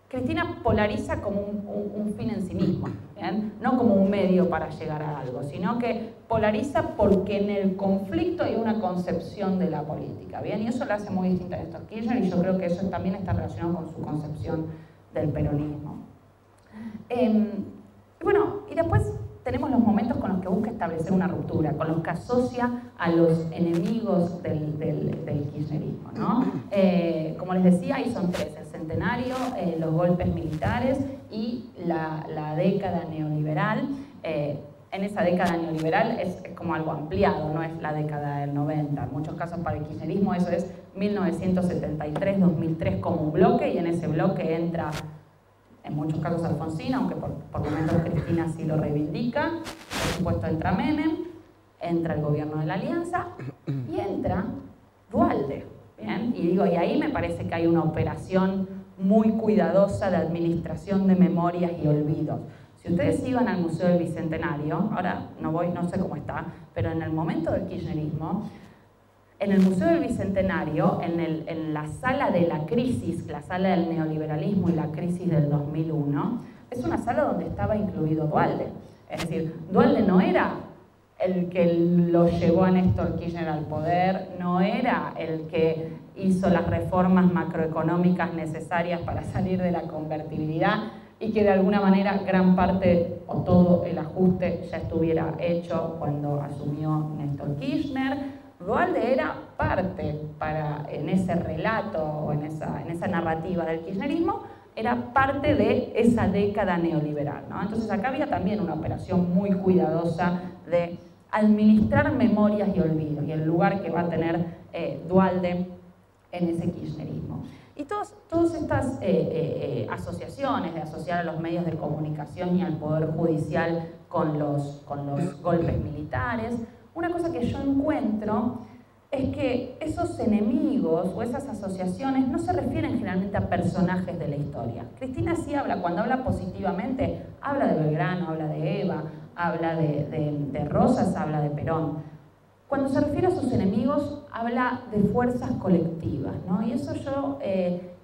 Cristina polariza como un fin en sí mismo, ¿bien? No como un medio para llegar a algo, sino que polariza porque en el conflicto hay una concepción de la política, ¿bien? Y eso lo hace muy distinta a Néstor Kirchner y yo creo que eso también está relacionado con su concepción del peronismo. Bueno, y después tenemos los momentos con los que busca establecer una ruptura, con los que asocia a los enemigos del kirchnerismo, ¿no? Como les decía, ahí son tres: el centenario, los golpes militares y la década neoliberal. En esa década neoliberal es como algo ampliado, no es la década del 90. En muchos casos para el kirchnerismo eso es 1973-2003 como un bloque, y en ese bloque entra en muchos casos Alfonsín, aunque por momentos Cristina sí lo reivindica. Por supuesto entra Menem, entra el gobierno de la Alianza y entra Duhalde. ¿Bien? Y ahí me parece que hay una operación muy cuidadosa de administración de memorias y olvidos. Si ustedes iban al Museo del Bicentenario, ahora no sé cómo está, pero en el momento del kirchnerismo, en el Museo del Bicentenario, en la sala de la crisis, la sala del neoliberalismo y la crisis del 2001, es una sala donde estaba incluido Duhalde. Es decir, Duhalde no era el que lo llevó a Néstor Kirchner al poder, no era el que hizo las reformas macroeconómicas necesarias para salir de la convertibilidad y que de alguna manera gran parte o todo el ajuste ya estuviera hecho cuando asumió Néstor Kirchner. Duhalde era parte en ese relato o en esa narrativa del kirchnerismo, era parte de esa década neoliberal, ¿no? Entonces acá había también una operación muy cuidadosa de administrar memorias y olvidos, y el lugar que va a tener Duhalde en ese kirchnerismo. Y todas estas asociaciones de asociar a los medios de comunicación y al Poder Judicial con los golpes militares, una cosa que yo encuentro es que esos enemigos o esas asociaciones no se refieren generalmente a personajes de la historia. Cristina sí habla, cuando habla positivamente, habla de Belgrano, habla de Eva, habla de Rosas, habla de Perón. Cuando se refiere a sus enemigos, habla de fuerzas colectivas, ¿no? Y eso yo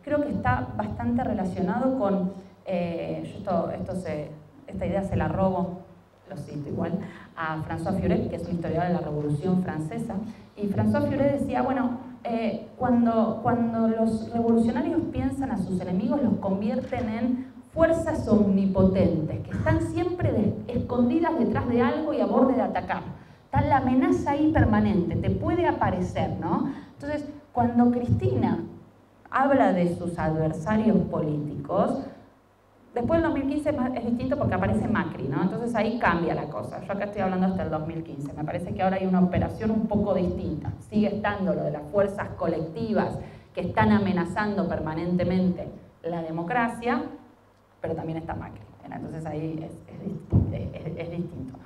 creo que está bastante relacionado con... esta idea se la robo, lo cito igual, a François Furet, que es un historiador de la Revolución Francesa, y François Furet decía, bueno, cuando los revolucionarios piensan a sus enemigos, los convierten en fuerzas omnipotentes, que están siempre escondidas detrás de algo y a borde de atacar. Está la amenaza ahí permanente, te puede aparecer, ¿no? Entonces, cuando Cristina habla de sus adversarios políticos, después del 2015 es distinto porque aparece Macri, ¿no? Entonces ahí cambia la cosa. Yo acá estoy hablando hasta el 2015. Me parece que ahora hay una operación un poco distinta. Sigue estando lo de las fuerzas colectivas que están amenazando permanentemente la democracia, pero también está Macri. Entonces ahí es distinto.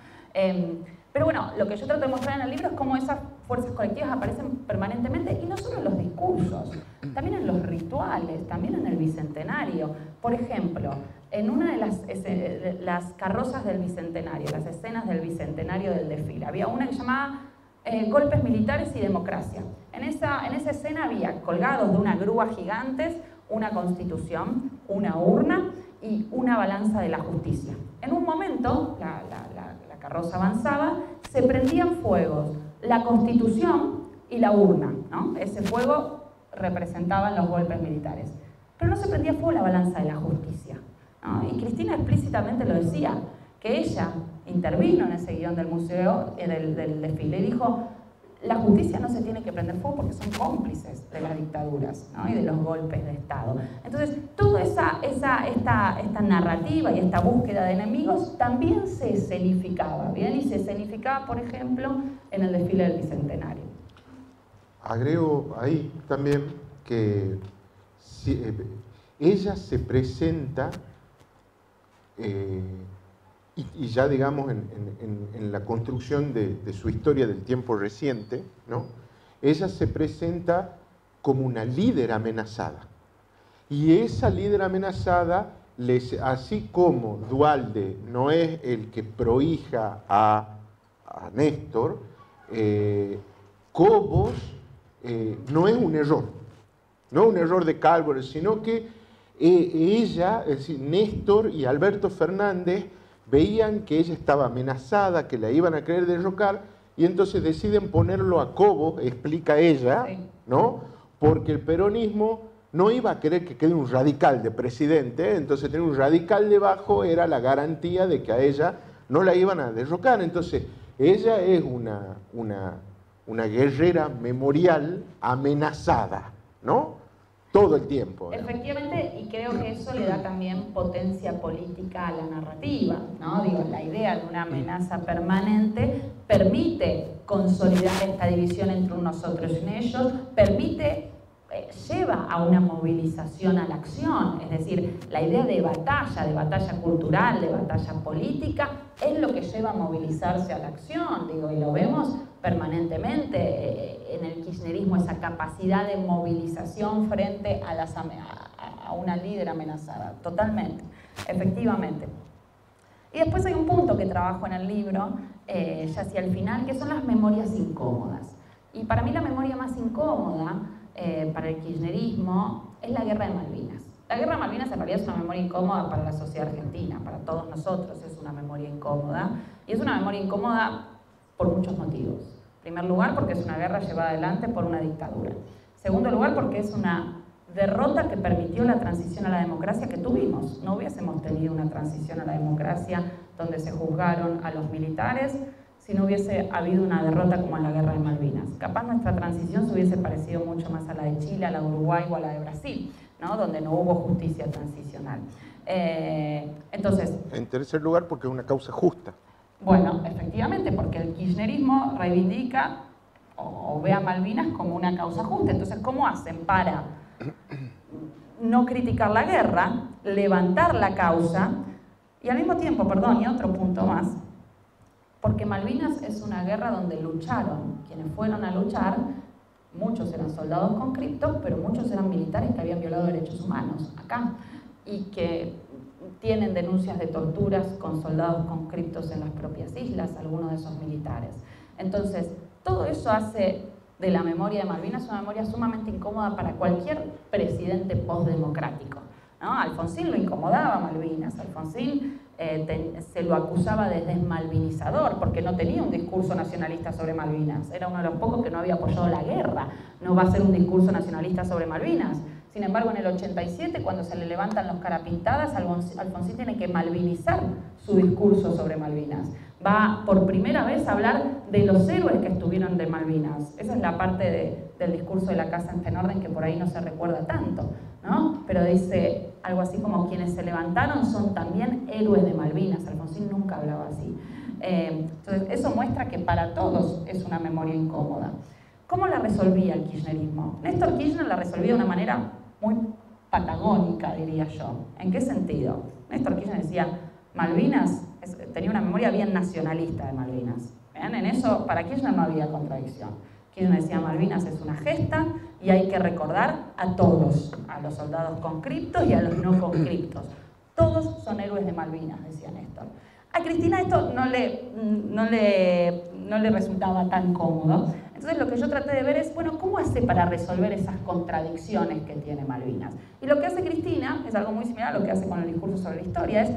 Pero bueno, lo que yo trato de mostrar en el libro es cómo esas fuerzas colectivas aparecen permanentemente, y no solo en los discursos, también en los rituales, también en el Bicentenario. Por ejemplo, en una de las carrozas del Bicentenario, las escenas del Bicentenario del desfile, había una que se llamaba Golpes Militares y Democracia. En esa escena había colgados de una grúa gigantes una constitución, una urna y una balanza de la justicia. En un momento, la carroza avanzaba, se prendían fuegos la Constitución y la urna, ¿no? Ese fuego representaban los golpes militares. Pero no se prendía fuego la balanza de la justicia, ¿no? Y Cristina explícitamente lo decía, que ella intervino en ese guión del museo, del desfile, y dijo: la justicia no se tiene que prender fuego porque son cómplices de las dictaduras, ¿no? Y de los golpes de Estado. Entonces, toda esta narrativa y esta búsqueda de enemigos también se escenificaba, ¿bien? Y se escenificaba, por ejemplo, en el desfile del Bicentenario. Agrego ahí también que ella se presenta, y ya digamos en la construcción de su historia del tiempo reciente, ¿no? Ella se presenta como una líder amenazada. Y esa líder amenazada, así como Duhalde no es el que prohija a Néstor, Cobos no es un error. No es un error de Cálvaro, sino que ella, es decir, Néstor y Alberto Fernández, veían que ella estaba amenazada, que la iban a querer derrocar, y entonces deciden ponerlo a Cobos, explica ella, sí, ¿no? Porque el peronismo no iba a querer que quede un radical de presidente, entonces tener un radical debajo era la garantía de que a ella no la iban a derrocar. Entonces, ella es una guerrera memorial amenazada, ¿no? Todo el tiempo, ¿no? Efectivamente, y creo que eso le da también potencia política a la narrativa, ¿no? Digo, la idea de una amenaza permanente permite consolidar esta división entre nosotros y ellos, permite, lleva a una movilización a la acción, es decir, la idea de batalla cultural, de batalla política, es lo que lleva a movilizarse a la acción, digo, y lo vemos permanentemente en el kirchnerismo, esa capacidad de movilización frente a una líder amenazada, totalmente, efectivamente. Y después hay un punto que trabajo en el libro, ya hacia el final, que son las memorias incómodas. Y para mí la memoria más incómoda para el kirchnerismo es la Guerra de Malvinas. La Guerra de Malvinas en realidad es una memoria incómoda para la sociedad argentina, para todos nosotros es una memoria incómoda, y es una memoria incómoda por muchos motivos. En primer lugar, porque es una guerra llevada adelante por una dictadura. En segundo lugar, porque es una derrota que permitió la transición a la democracia que tuvimos. No hubiésemos tenido una transición a la democracia donde se juzgaron a los militares si no hubiese habido una derrota como en la Guerra de Malvinas. Capaz nuestra transición se hubiese parecido mucho más a la de Chile, a la de Uruguay o a la de Brasil, ¿no? Donde no hubo justicia transicional. Entonces, en tercer lugar, porque es una causa justa. Bueno, efectivamente, porque el kirchnerismo reivindica o ve a Malvinas como una causa justa. Entonces, ¿cómo hacen para no criticar la guerra, levantar la causa y al mismo tiempo, perdón, y otro punto más, porque Malvinas es una guerra donde lucharon, quienes fueron a luchar, muchos eran soldados conscriptos, pero muchos eran militares que habían violado derechos humanos acá y que tienen denuncias de torturas con soldados conscriptos en las propias islas, algunos de esos militares. Entonces, todo eso hace de la memoria de Malvinas una memoria sumamente incómoda para cualquier presidente postdemocrático, ¿no? Alfonsín lo incomodaba Malvinas, Alfonsín se lo acusaba de desmalvinizador porque no tenía un discurso nacionalista sobre Malvinas, era uno de los pocos que no había apoyado la guerra, no va a ser un discurso nacionalista sobre Malvinas. Sin embargo, en el 87, cuando se le levantan los carapintadas, Alfonsín tiene que malvinizar su discurso sobre Malvinas. Va por primera vez a hablar de los héroes que estuvieron de Malvinas. Esa es la parte del discurso de la Casa en Orden que por ahí no se recuerda tanto, ¿no? Pero dice algo así como: quienes se levantaron son también héroes de Malvinas. Alfonsín nunca hablaba así. Entonces, eso muestra que para todos es una memoria incómoda. ¿Cómo la resolvía el kirchnerismo? Néstor Kirchner la resolvía de una manera muy patagónica, diría yo. ¿En qué sentido? Néstor Kirchner decía, Malvinas, tenía una memoria bien nacionalista de Malvinas. ¿Ven? En eso, para Kirchner no había contradicción. Kirchner decía, Malvinas es una gesta y hay que recordar a todos, a los soldados conscriptos y a los no conscriptos. Todos son héroes de Malvinas, decía Néstor. A Cristina esto no le resultaba tan cómodo. Entonces lo que yo traté de ver es, bueno, ¿cómo hace para resolver esas contradicciones que tiene Malvinas? Y lo que hace Cristina es algo muy similar a lo que hace con el discurso sobre la historia, es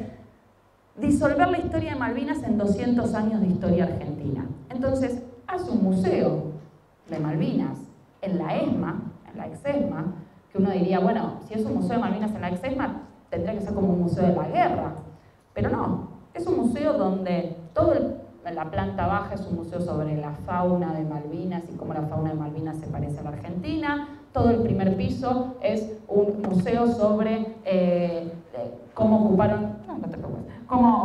disolver la historia de Malvinas en 200 años de historia argentina. Entonces, hace un museo de Malvinas en la ESMA, en la ex-ESMA, que uno diría, bueno, si es un museo de Malvinas en la ex-ESMA, tendría que ser como un museo de la guerra. Pero no, es un museo donde la planta baja es un museo sobre la fauna de Malvinas y cómo la fauna de Malvinas se parece a la Argentina. Todo el primer piso es un museo sobre cómo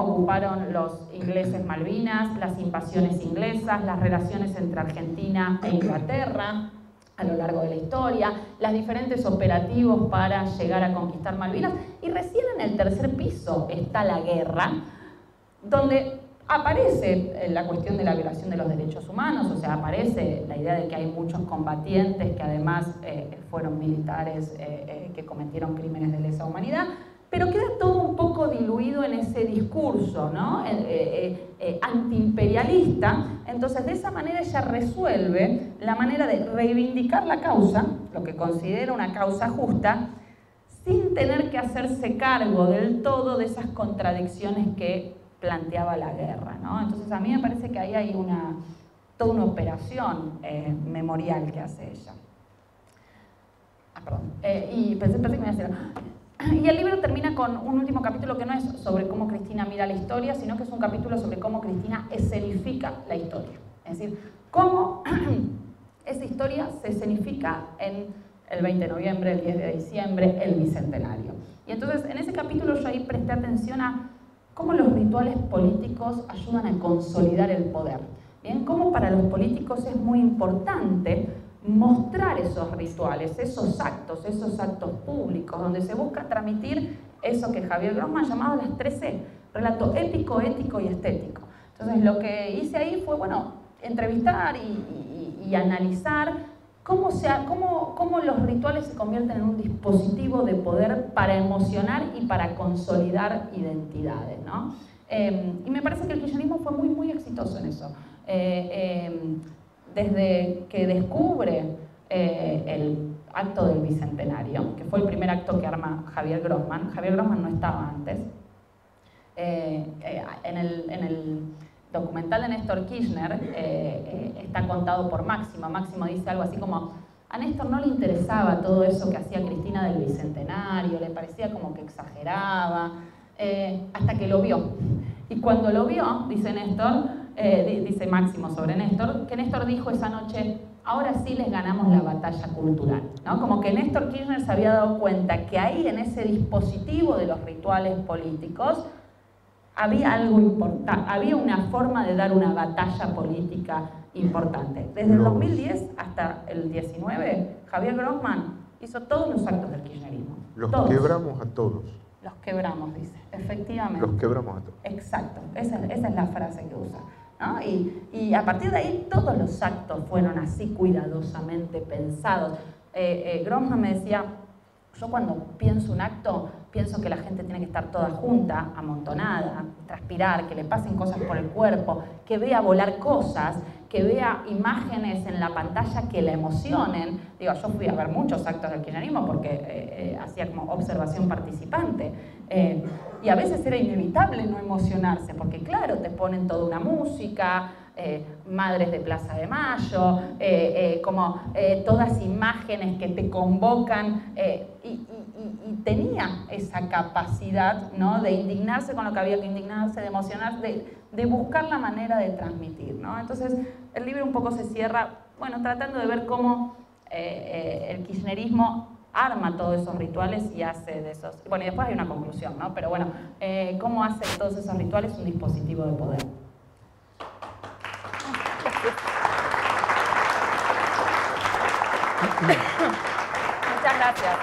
ocuparon los ingleses Malvinas, las invasiones inglesas, las relaciones entre Argentina e Inglaterra a lo largo de la historia, los diferentes operativos para llegar a conquistar Malvinas, y recién en el tercer piso está la guerra, donde aparece la cuestión de la violación de los derechos humanos, o sea, aparece la idea de que hay muchos combatientes que además fueron militares que cometieron crímenes de lesa humanidad, pero queda todo un poco diluido en ese discurso, ¿no? Antiimperialista. Entonces, de esa manera ella resuelve la manera de reivindicar la causa, lo que considera una causa justa, sin tener que hacerse cargo del todo de esas contradicciones que planteaba la guerra, ¿no? Entonces, a mí me parece que ahí hay toda una operación memorial que hace ella. Y pensé que me iba a decir... Y el libro termina con un último capítulo que no es sobre cómo Cristina mira la historia, sino que es un capítulo sobre cómo Cristina escenifica la historia. Es decir, cómo esa historia se escenifica en el 20 de noviembre, el 10 de diciembre, el Bicentenario. Y entonces, en ese capítulo yo ahí presté atención a cómo los rituales políticos ayudan a consolidar el poder. Bien, cómo para los políticos es muy importante mostrar esos rituales, esos actos públicos, donde se busca transmitir eso que Javier Grossman llamaba las 3E, relato épico, ético y estético. Entonces lo que hice ahí fue, bueno, entrevistar y analizar cómo los rituales se convierten en un dispositivo de poder para emocionar y para consolidar identidades, ¿no? Y me parece que el kirchnerismo fue muy, muy exitoso en eso. Desde que descubre el acto del Bicentenario, que fue el primer acto que arma Javier Grossman no estaba antes, en el documental de Néstor Kirchner está contado por Máximo. Máximo dice algo así como: a Néstor no le interesaba todo eso que hacía Cristina del Bicentenario, le parecía como que exageraba, hasta que lo vio. Y cuando lo vio, dice Néstor, dice Máximo sobre Néstor, que Néstor dijo esa noche: ahora sí les ganamos la batalla cultural, ¿no? Como que Néstor Kirchner se había dado cuenta que ahí, en ese dispositivo de los rituales políticos, había algo importante, había una forma de dar una batalla política importante. Desde el 2010 hasta el 19, Javier Grossman hizo todos los actos del kirchnerismo. Los quebramos a todos. Los quebramos, dice, efectivamente. Los quebramos a todos. Exacto, esa es la frase que usa, ¿no? Y a partir de ahí todos los actos fueron así cuidadosamente pensados. Grossman me decía: yo cuando pienso un acto, pienso que la gente tiene que estar toda junta, amontonada, transpirar, que le pasen cosas por el cuerpo, que vea volar cosas, que vea imágenes en la pantalla que la emocionen. Digo, yo fui a ver muchos actos del kirchnerismo porque hacía como observación participante. Y a veces era inevitable no emocionarse, porque claro, te ponen toda una música, madres de Plaza de Mayo, todas imágenes que te convocan, y tenía esa capacidad, ¿no?, de indignarse con lo que había que indignarse, de emocionarse, de buscar la manera de transmitir, ¿no? Entonces el libro un poco se cierra, bueno, tratando de ver cómo el kirchnerismo arma todos esos rituales y hace de esos... Bueno, y después hay una conclusión, ¿no? Pero bueno, cómo hace todos esos rituales un dispositivo de poder. Muchas gracias.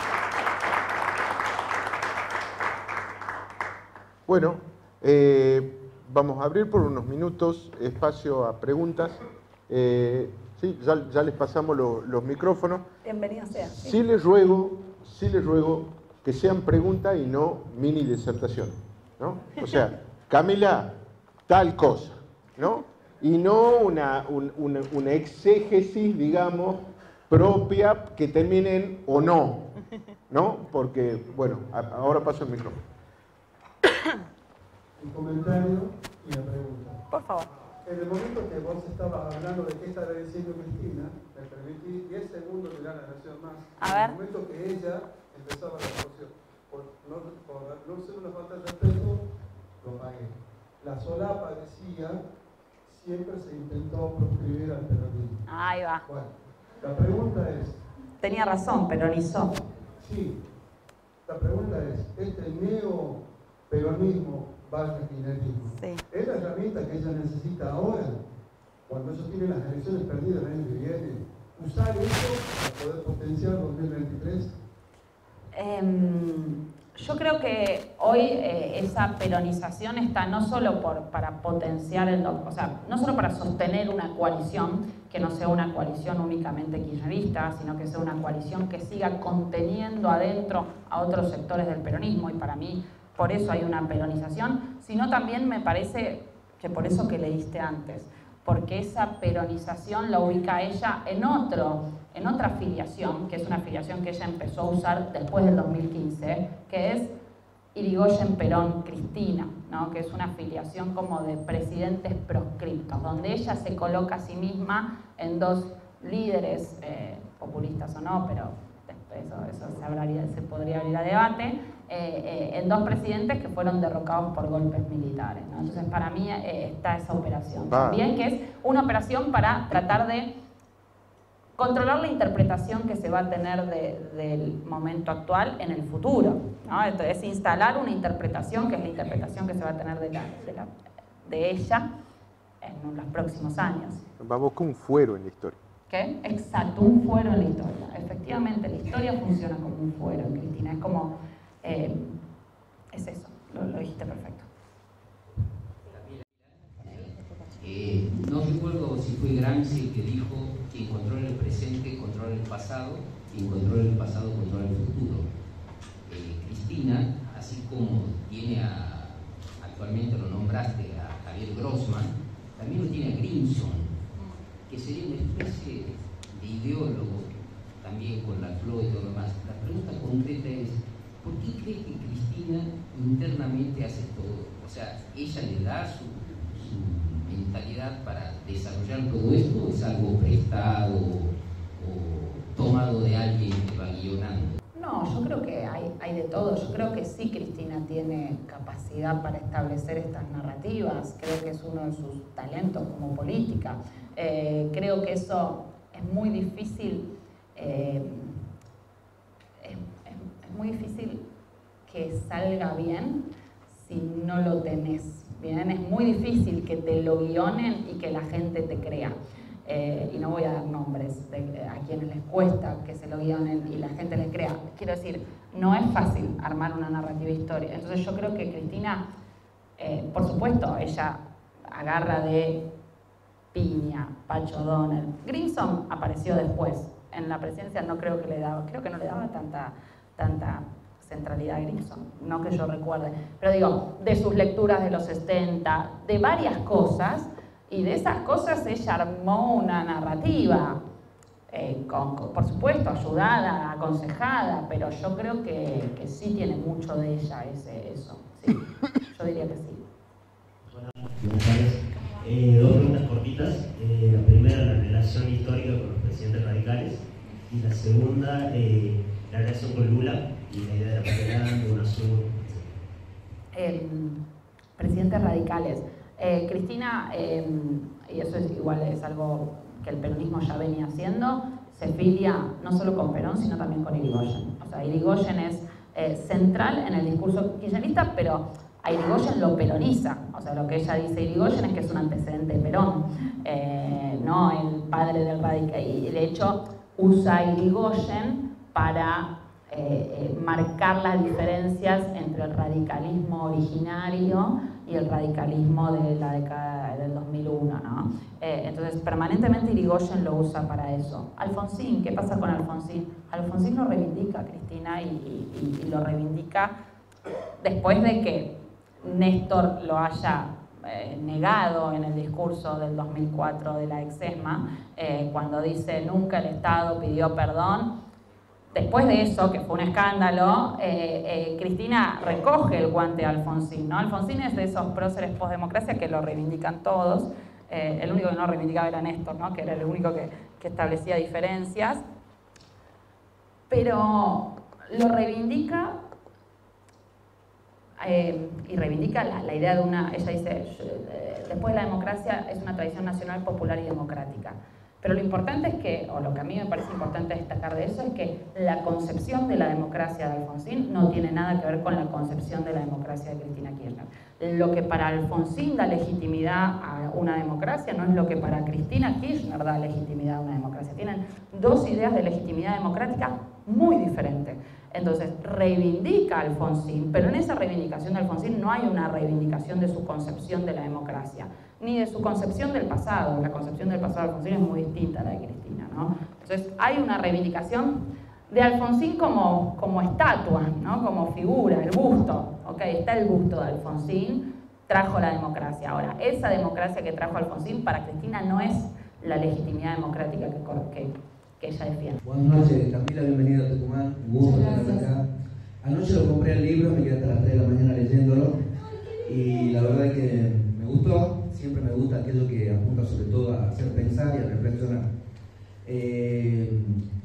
Bueno, vamos a abrir por unos minutos espacio a preguntas. Sí, ya les pasamos los micrófonos. Bienvenido sea. Sí les ruego que sean preguntas y no mini disertación, ¿no? O sea, Camila, tal cosa, ¿no? Y no una exégesis, digamos, propia que termine en o no, ¿no? Porque, bueno, ahora paso el micrófono. El comentario y la pregunta. Por favor. En el momento que vos estabas hablando de qué estará diciendo Cristina, me permití 10 segundos de la narración más. A ver. En el momento que ella empezaba la discusión, por no ser una falta de respeto, lo pagué. La solapa decía, siempre se intentó proscribir al peronismo. Ahí va. Bueno, la pregunta es... Tenía razón, peronizó. Sí, la pregunta es, ¿este neo-peronismo va al kirchnerismo? Sí. ¿Es la herramienta que ella necesita ahora, cuando ellos tienen las elecciones perdidas el año que viene, usar eso para poder potenciar 2023? Yo creo que hoy esa peronización está no solo para potenciar o sea, no solo para sostener una coalición, que no sea una coalición únicamente kirchnerista, sino que sea una coalición que siga conteniendo adentro a otros sectores del peronismo, y para mí por eso hay una peronización, sino también me parece que por eso que leíste antes, porque esa peronización la ubica a ella en otra afiliación, que es una afiliación que ella empezó a usar después del 2015, que es Irigoyen-Perón-Cristina, ¿no? Que es una afiliación como de presidentes proscriptos, donde ella se coloca a sí misma en dos líderes, populistas o no, pero eso se podría abrir a debate, en dos presidentes que fueron derrocados por golpes militares, ¿no? Entonces para mí está esa operación también, que es una operación para tratar de controlar la interpretación que se va a tener del momento actual en el futuro, ¿no? Entonces instalar una interpretación que es la interpretación que se va a tener de ella en los próximos años. Va a buscar un fuero en la historia. ¿Qué? Exacto, un fuero en la historia. Efectivamente, la historia funciona como un fuero, Cristina. Es como... es eso, lo dijiste perfecto. No recuerdo si fue Gramsci que dijo: quien controla el presente controla el pasado, quien controla el pasado controla el futuro. Cristina, así como tiene actualmente lo nombraste a Javier Grossman, también lo tiene a Grimson, que sería una especie de ideólogo también con la FLO y todo lo demás. La pregunta concreta es: ¿por qué cree que Cristina internamente hace todo? O sea, ¿ella le da su mentalidad para desarrollar todo esto, o es algo prestado o tomado de alguien que va guionando? No, yo creo que hay de todo. Yo creo que sí, Cristina tiene capacidad para establecer estas narrativas. Creo que es uno de sus talentos como política. Creo que eso es muy difícil. Es muy difícil que salga bien si no lo tenés bien. Es muy difícil que te lo guionen y que la gente te crea. Y no voy a dar nombres a quienes les cuesta que se lo guionen y la gente les crea. Quiero decir, no es fácil armar una narrativa histórica. Entonces yo creo que Cristina, por supuesto, ella agarra de piña, Pacho Donald. Grimson apareció después. En la presidencia no creo que no le daba tanta centralidad a Grimson, no que yo recuerde. Pero digo, de sus lecturas de los 70, de varias cosas, y de esas cosas ella armó una narrativa, por supuesto, ayudada, aconsejada, pero yo creo que sí tiene mucho de ella eso. Sí, yo diría que sí. Buenas tardes. Dos preguntas cortitas. La primera, la relación histórica con los presidentes radicales. Y la segunda, la relación con Lula y la idea de la patria grande, UNASUR, etc. Presidentes radicales. Cristina, y eso es algo que el peronismo ya venía haciendo, se filia no solo con Perón, sino también con Irigoyen. O sea, Irigoyen es central en el discurso kirchnerista, pero a Irigoyen lo peroniza. O sea, lo que ella dice Irigoyen es que es un antecedente de Perón, no el padre del radical. Y de hecho usa a Irigoyen para marcar las diferencias entre el radicalismo originario y el radicalismo de la década del 2001, ¿no? Entonces, permanentemente Irigoyen lo usa para eso. Alfonsín, ¿qué pasa con Alfonsín? Alfonsín lo reivindica Cristina y lo reivindica después de que Néstor lo haya negado en el discurso del 2004 de la ex-ESMA, cuando dice nunca el Estado pidió perdón. Después de eso, que fue un escándalo, Cristina recoge el guante de Alfonsín, ¿no? Alfonsín es de esos próceres postdemocracia que lo reivindican todos, el único que no reivindicaba era Néstor, ¿no? Que era el único que establecía diferencias, pero lo reivindica y reivindica la idea de una, ella dice, después de la democracia es una tradición nacional, popular y democrática. Pero lo importante es que, o lo que a mí me parece importante destacar de eso, es que la concepción de la democracia de Alfonsín no tiene nada que ver con la concepción de la democracia de Cristina Kirchner. Lo que para Alfonsín da legitimidad a una democracia no es lo que para Cristina Kirchner da legitimidad a una democracia. Tienen dos ideas de legitimidad democrática muy diferentes. Entonces, reivindica a Alfonsín, pero en esa reivindicación de Alfonsín no hay una reivindicación de su concepción de la democracia, ni de su concepción del pasado. La concepción del pasado de Alfonsín es muy distinta a la de Cristina, ¿no? Entonces, hay una reivindicación de Alfonsín como estatua, ¿no? Como figura, el busto. Okay, está el busto de Alfonsín, trajo la democracia. Ahora, esa democracia que trajo Alfonsín para Cristina no es la legitimidad democrática que ella defiende. Buenas noches, Camila, bienvenida a Tucumán, un gusto estar acá. Anoche lo compré el libro, me quedé hasta las 3 de la mañana leyéndolo y la verdad es que me gustó, siempre me gusta aquello que apunta sobre todo a hacer pensar y a reflexionar.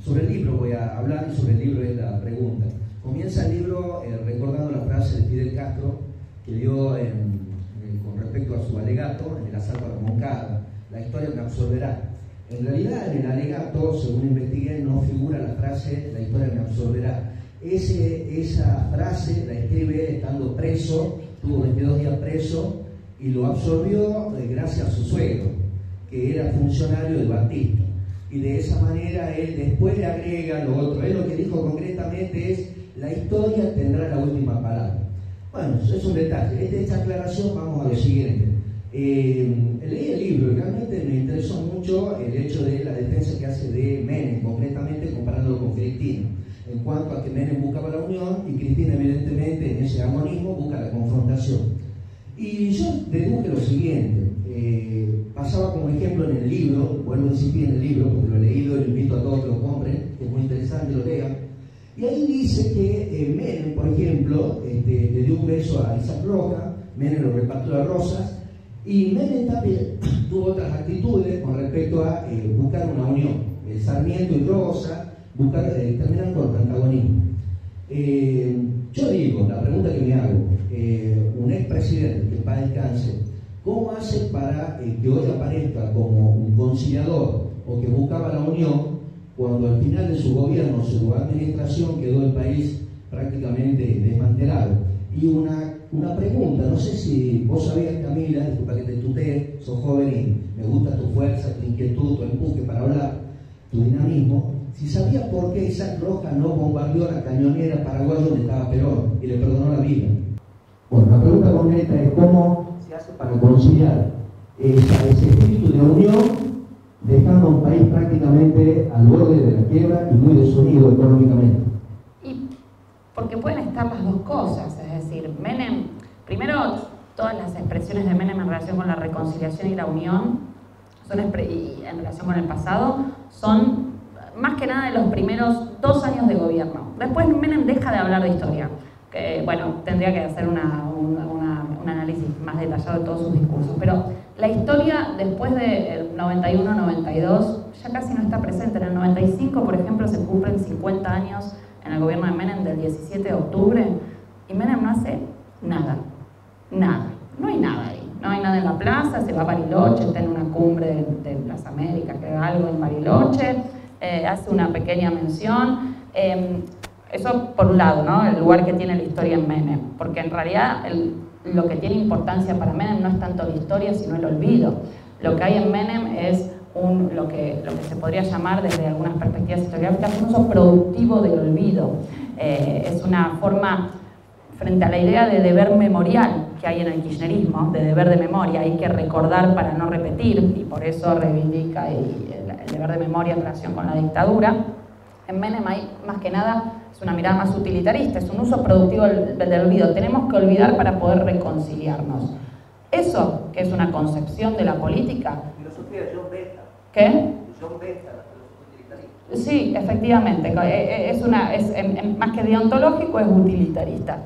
Sobre el libro voy a hablar y sobre el libro es la pregunta. Comienza el libro recordando la frase de Fidel Castro que dio con respecto a su alegato en el asalto a la Moncada: la historia me absorberá. En realidad, en el alegato, según investigué, no figura la frase "la historia me absorberá". Esa frase la escribe él estando preso, tuvo 22 días preso, y lo absorbió gracias a su suegro, que era funcionario de Batista. Y de esa manera él después le agrega lo otro. Él lo que dijo concretamente es: la historia tendrá la última palabra. Bueno, eso es un detalle. Esta aclaración, vamos a lo siguiente. Leí el libro y realmente me interesó mucho el hecho de la defensa que hace de Menem, concretamente comparándolo con Cristina, en cuanto a que Menem buscaba la unión y Cristina evidentemente en ese agonismo busca la confrontación. Y yo deduje lo siguiente, pasaba como ejemplo en el libro, vuelvo a insistir en el libro porque lo he leído y lo invito a todos que lo compren, que es muy interesante, lo lean. Y ahí dice que Menem, por ejemplo, le dio un beso a Isaac Roca, Menem lo repartió a Rosas, y Menem también tuvo otras actitudes con respecto a buscar una unión. Sarmiento y Rosa terminan con antagonismo. Yo digo, la pregunta que me hago, un expresidente que para el cáncer, ¿cómo hace para que hoy aparezca como un conciliador o que buscaba la unión cuando al final de su gobierno, su administración, quedó el país prácticamente desmantelado? Y una pregunta, no sé si vos sabías, Camila, disculpa que te tutee, sos joven y me gusta tu fuerza, tu inquietud, tu empuje para hablar, tu dinamismo. Si sabías por qué Isaac Roca no bombardeó la cañonera paraguaya donde estaba Perón y le perdonó la vida. Bueno, la pregunta concreta es cómo se hace para conciliar ese espíritu de unión, dejando a un país prácticamente al borde de la quiebra y muy desunido económicamente. Porque pueden estar las dos cosas, es decir, Menem, primero, todas las expresiones de Menem en relación con la reconciliación y la unión, y en relación con el pasado, son más que nada de los primeros 2 años de gobierno. Después Menem deja de hablar de historia, que bueno, tendría que hacer un análisis más detallado de todos sus discursos, pero la historia después del 91-92 ya casi no está presente. En el 95, por ejemplo, se cumplen 50 años en el gobierno de Menem del 17 de octubre, y Menem no hace nada, no hay nada ahí, no hay nada en la plaza, se va a Bariloche, está en una cumbre de las Américas, que haga algo en Bariloche, hace una pequeña mención, eso por un lado, ¿no? El lugar que tiene la historia en Menem, porque en realidad lo que tiene importancia para Menem no es tanto la historia, sino el olvido. Lo que hay en Menem es lo que se podría llamar desde algunas perspectivas historiográficas un uso productivo del olvido. Es una forma, frente a la idea de deber memorial que hay en el kirchnerismo, de deber de memoria, hay que recordar para no repetir, y por eso reivindica el deber de memoria en relación con la dictadura. En Menem hay, más que nada, es una mirada más utilitarista, es un uso productivo del olvido. Tenemos que olvidar para poder reconciliarnos. Eso, que es una concepción de la política. Filosofía de John Beta. ¿Qué? John Beta, la filosofía utilitarista. Sí, efectivamente. Más que deontológico, es utilitarista.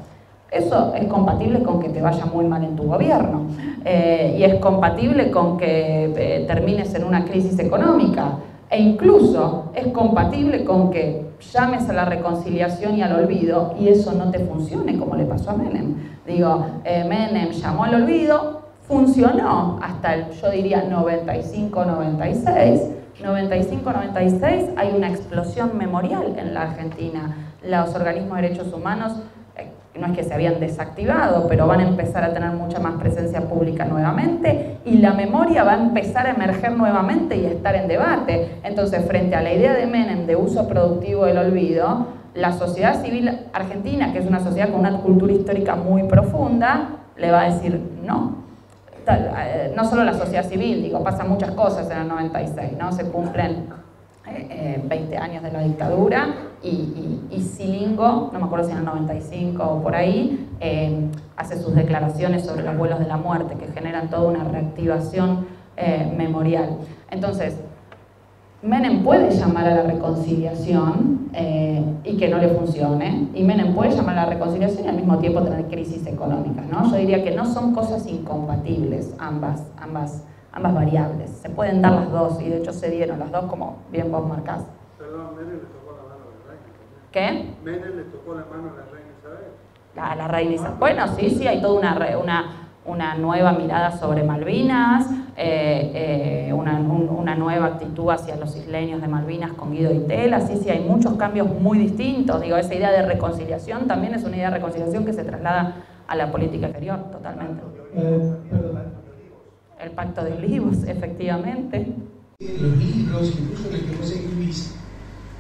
Eso es compatible con que te vaya muy mal en tu gobierno y es compatible con que termines en una crisis económica e incluso es compatible con que llames a la reconciliación y al olvido y eso no te funcione como le pasó a Menem. Digo, Menem llamó al olvido, funcionó hasta el, yo diría, 95-96. 95-96 hay una explosión memorial en la Argentina. Los organismos de derechos humanos no es que se habían desactivado, pero van a empezar a tener mucha más presencia pública nuevamente y la memoria va a empezar a emerger nuevamente y a estar en debate. Entonces, frente a la idea de Menem de uso productivo del olvido, la sociedad civil argentina, que es una sociedad con una cultura histórica muy profunda, le va a decir no. No solo la sociedad civil, digo, pasan muchas cosas en el 96, ¿no? Se cumplen 20 años de la dictadura y Silingo, no me acuerdo si en el 95 o por ahí, hace sus declaraciones sobre los vuelos de la muerte que generan toda una reactivación memorial. Entonces, Menem puede llamar a la reconciliación y que no le funcione, y Menem puede llamar a la reconciliación y al mismo tiempo tener crisis económicas, ¿no? Yo diría que no son cosas incompatibles ambas variables. Se pueden dar las dos y de hecho se dieron las dos como bien vos marcás. Perdón, Menem le tocó la mano a la reina también. ¿Qué? Menem le tocó la mano a la reina Isabel. La reina Isabel. Bueno, sí, hay toda una nueva mirada sobre Malvinas, una nueva actitud hacia los isleños de Malvinas con Guido Itela, sí, hay muchos cambios muy distintos. Digo, esa idea de reconciliación también es una idea de reconciliación que se traslada a la política exterior, totalmente. El Pacto de Olivos, efectivamente. En los libros, incluso en el que vos escribís,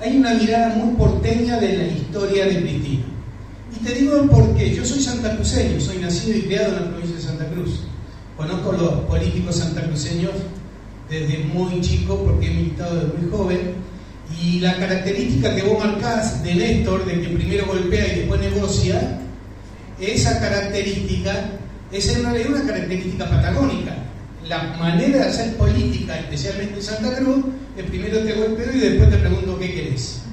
hay una mirada muy porteña de la historia de Cristina. Y te digo por qué. Yo soy santacruceño, soy nacido y criado en la provincia de Santa Cruz. Conozco los políticos santacruceños desde muy chico porque he militado desde muy joven. Y la característica que vos marcás de Néstor, de que primero golpea y después negocia, esa característica es una característica patagónica. La manera de hacer política, especialmente en Santa Cruz, es primero te golpeo y después te pregunto qué querés.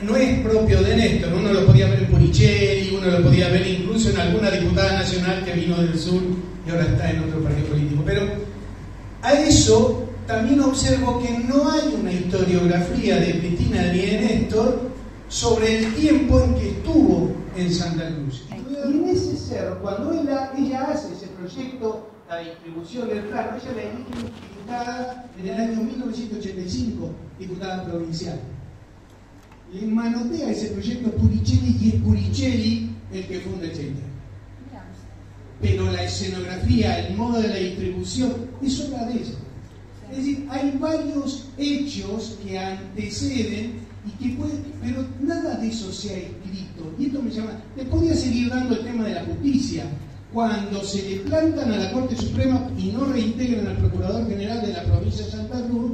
No es propio de Néstor, uno lo podía ver en Puricelli, uno lo podía ver incluso en alguna diputada nacional que vino del sur y ahora está en otro partido político. Pero a eso también observo que no hay una historiografía de Cristina ni de Néstor sobre el tiempo en que estuvo en Santa Cruz. Y en ese ser, cuando ella hace ese proyecto, la distribución del plano, ella la elige diputada en el año 1985, diputada provincial. Le manotea ese proyecto Puricelli y es Puricelli el que funda el centro. Pero la escenografía, el modo de la distribución, es obra de ella. Es decir, hay varios hechos que anteceden y que pueden, pero nada de eso se ha escrito. Y esto me llama. Le podría seguir dando el tema de la justicia. Cuando se le plantan a la Corte Suprema y no reintegran al Procurador General de la provincia de Santa Cruz,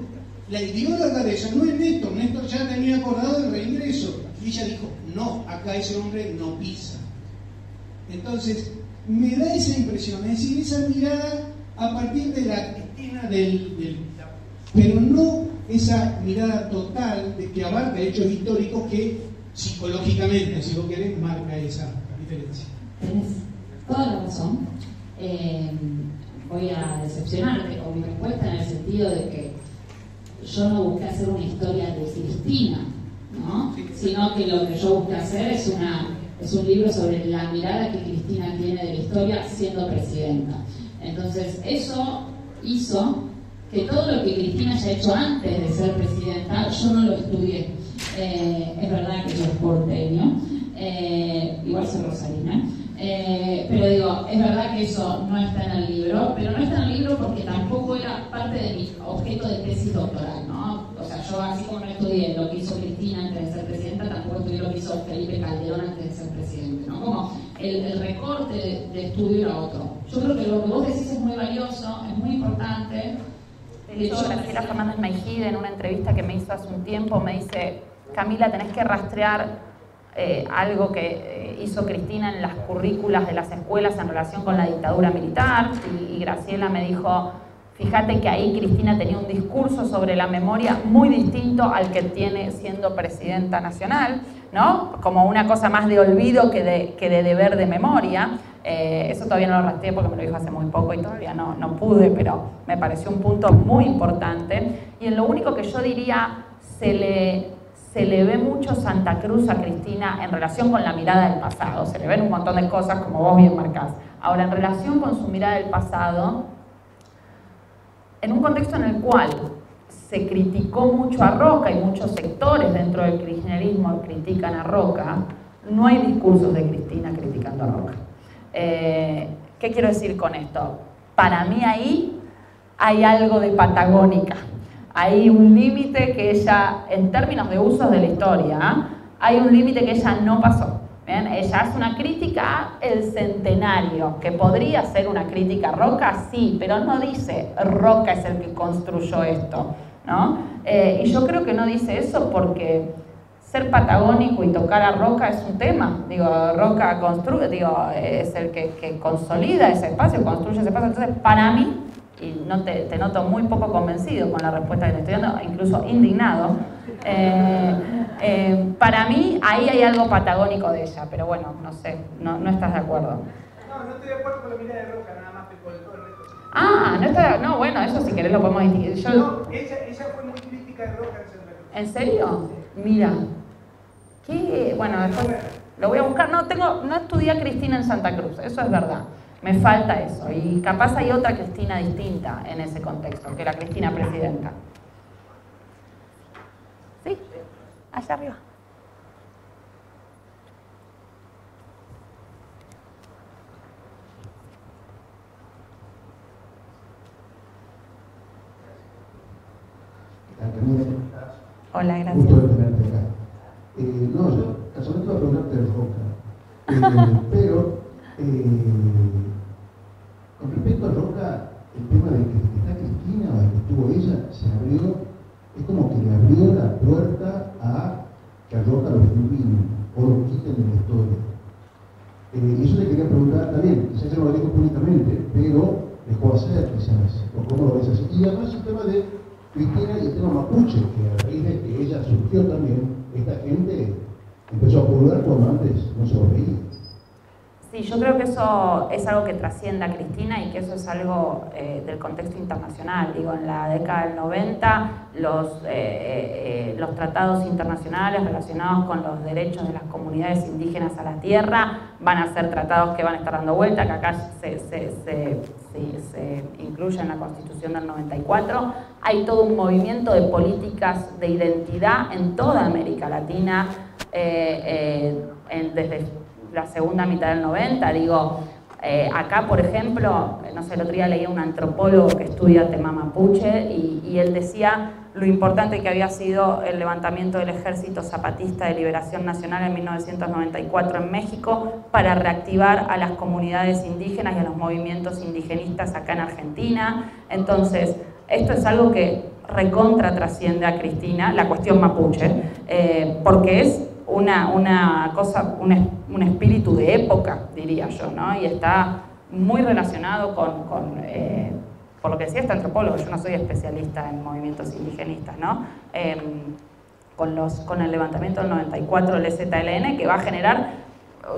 la ideóloga de eso no es Néstor. Néstor ya tenía acordado el reingreso. Y ella dijo, no, acá ese hombre no pisa. Entonces, me da esa impresión, es decir, esa mirada a partir de la Cristina pero no esa mirada total de que abarca hechos históricos que psicológicamente, si vos querés, marca esa diferencia. Tenés toda la razón. Voy a decepcionarte con mi respuesta en el sentido de que yo no busqué hacer una historia de Cristina, ¿no? Sino que lo que yo busqué hacer es un libro sobre la mirada que Cristina tiene de la historia siendo presidenta. Entonces, eso hizo que todo lo que Cristina haya hecho antes de ser presidenta, yo no lo estudié. Es verdad que yo es porteño, igual soy rosarina, pero digo, es verdad que eso no está en el libro, pero no está en el libro porque tampoco era parte de mi objeto de tesis doctoral, ¿no? O sea, yo así como no estudié lo que hizo Cristina antes de ser presidenta, tampoco estudié lo que hizo Felipe Calderón antes de ser presidente, ¿no? Como el recorte de estudio era otro. Yo creo que lo que vos decís es muy valioso, es muy importante. De hecho, Graciela Fernández Meijide, en una entrevista que me hizo hace un tiempo, me dice, Camila, tenés que rastrear algo que hizo Cristina en las currículas de las escuelas en relación con la dictadura militar, y Graciela me dijo, Fíjate que ahí Cristina tenía un discurso sobre la memoria muy distinto al que tiene siendo presidenta nacional, ¿no? Como una cosa más de olvido que de deber de memoria. Eso todavía no lo rastreé porque me lo dijo hace muy poco y todavía no pude, pero me pareció un punto muy importante. Y en lo único que yo diría, se le ve mucho Santa Cruz a Cristina en relación con la mirada del pasado. Se le ven un montón de cosas, como vos bien marcás. Ahora, en relación con su mirada del pasado, en un contexto en el cual se criticó mucho a Roca y muchos sectores dentro del kirchnerismo critican a Roca, no hay discursos de Cristina criticando a Roca. ¿Qué quiero decir con esto? Para mí ahí hay algo de patagónica. Hay un límite que ella, en términos de usos de la historia, hay un límite que ella no pasó. ¿Bien? Ella hace una crítica al centenario, que podría ser una crítica a Roca, sí, pero no dice Roca es el que construyó esto, ¿no? Y yo creo que no dice eso porque ser patagónico y tocar a Roca es un tema. Digo, Roca es el que consolida ese espacio, construye ese espacio. Entonces, para mí, y no te noto muy poco convencido con la respuesta que te estoy dando, incluso indignado, para mí ahí hay algo patagónico de ella, pero bueno, no sé, no estás de acuerdo. No estoy de acuerdo con la mirada de Roca, nada más que con todo el resto. Ah, no, bueno, eso si querés lo podemos distinguir. No, ella fue muy crítica de Roca en Santa Cruz. ¿En serio? Mira. ¿Qué? Bueno, después lo voy a buscar. No estudié a Cristina en Santa Cruz, eso es verdad. Me falta eso. Y capaz hay otra Cristina distinta en ese contexto, que la Cristina presidenta. ¿Sí? Allá arriba. Hola, gracias. Gusto de tenerte acá. No, yo casualmente iba a preguntarte de Roca, pero con respecto a Roca, el tema de que está Cristina o de que estuvo ella, se abrió, es como que le abrió la puerta a que a Roca lo eliminen o lo quiten de la historia. Y eso le quería preguntar también, quizás ya no lo dijo públicamente, pero dejó hacer quizás, o cómo lo ves así. Y además el tema de Cristina y el tema mapuche, que a raíz de que ella surgió también, esta gente empezó a pulgar cuando antes no se lo veía. Sí, yo creo que eso es algo que trasciende a Cristina y que eso es algo del contexto internacional. Digo, en la década del 90, los tratados internacionales relacionados con los derechos de las comunidades indígenas a la tierra van a ser tratados que van a estar dando vuelta, que acá se incluye en la Constitución del 94. Hay todo un movimiento de políticas de identidad en toda América Latina, desde la segunda mitad del 90, digo, acá por ejemplo, no sé, el otro día leía un antropólogo que estudia tema mapuche y él decía lo importante que había sido el levantamiento del Ejército Zapatista de Liberación Nacional en 1994 en México para reactivar a las comunidades indígenas y a los movimientos indigenistas acá en Argentina. Entonces, esto es algo que recontra trasciende a Cristina, la cuestión mapuche, porque es una cosa, un espíritu de época, diría yo, ¿no? Y está muy relacionado por lo que decía este antropólogo, yo no soy especialista en movimientos indigenistas, ¿no? Con el levantamiento del 94 del EZLN, que va a generar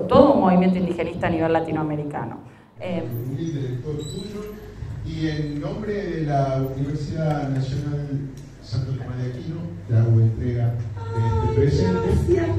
todo un movimiento indigenista a nivel latinoamericano. Un director tuyo, y en nombre de la Universidad Nacional Santo Tomás de Aquino, te hago entrega de este presente.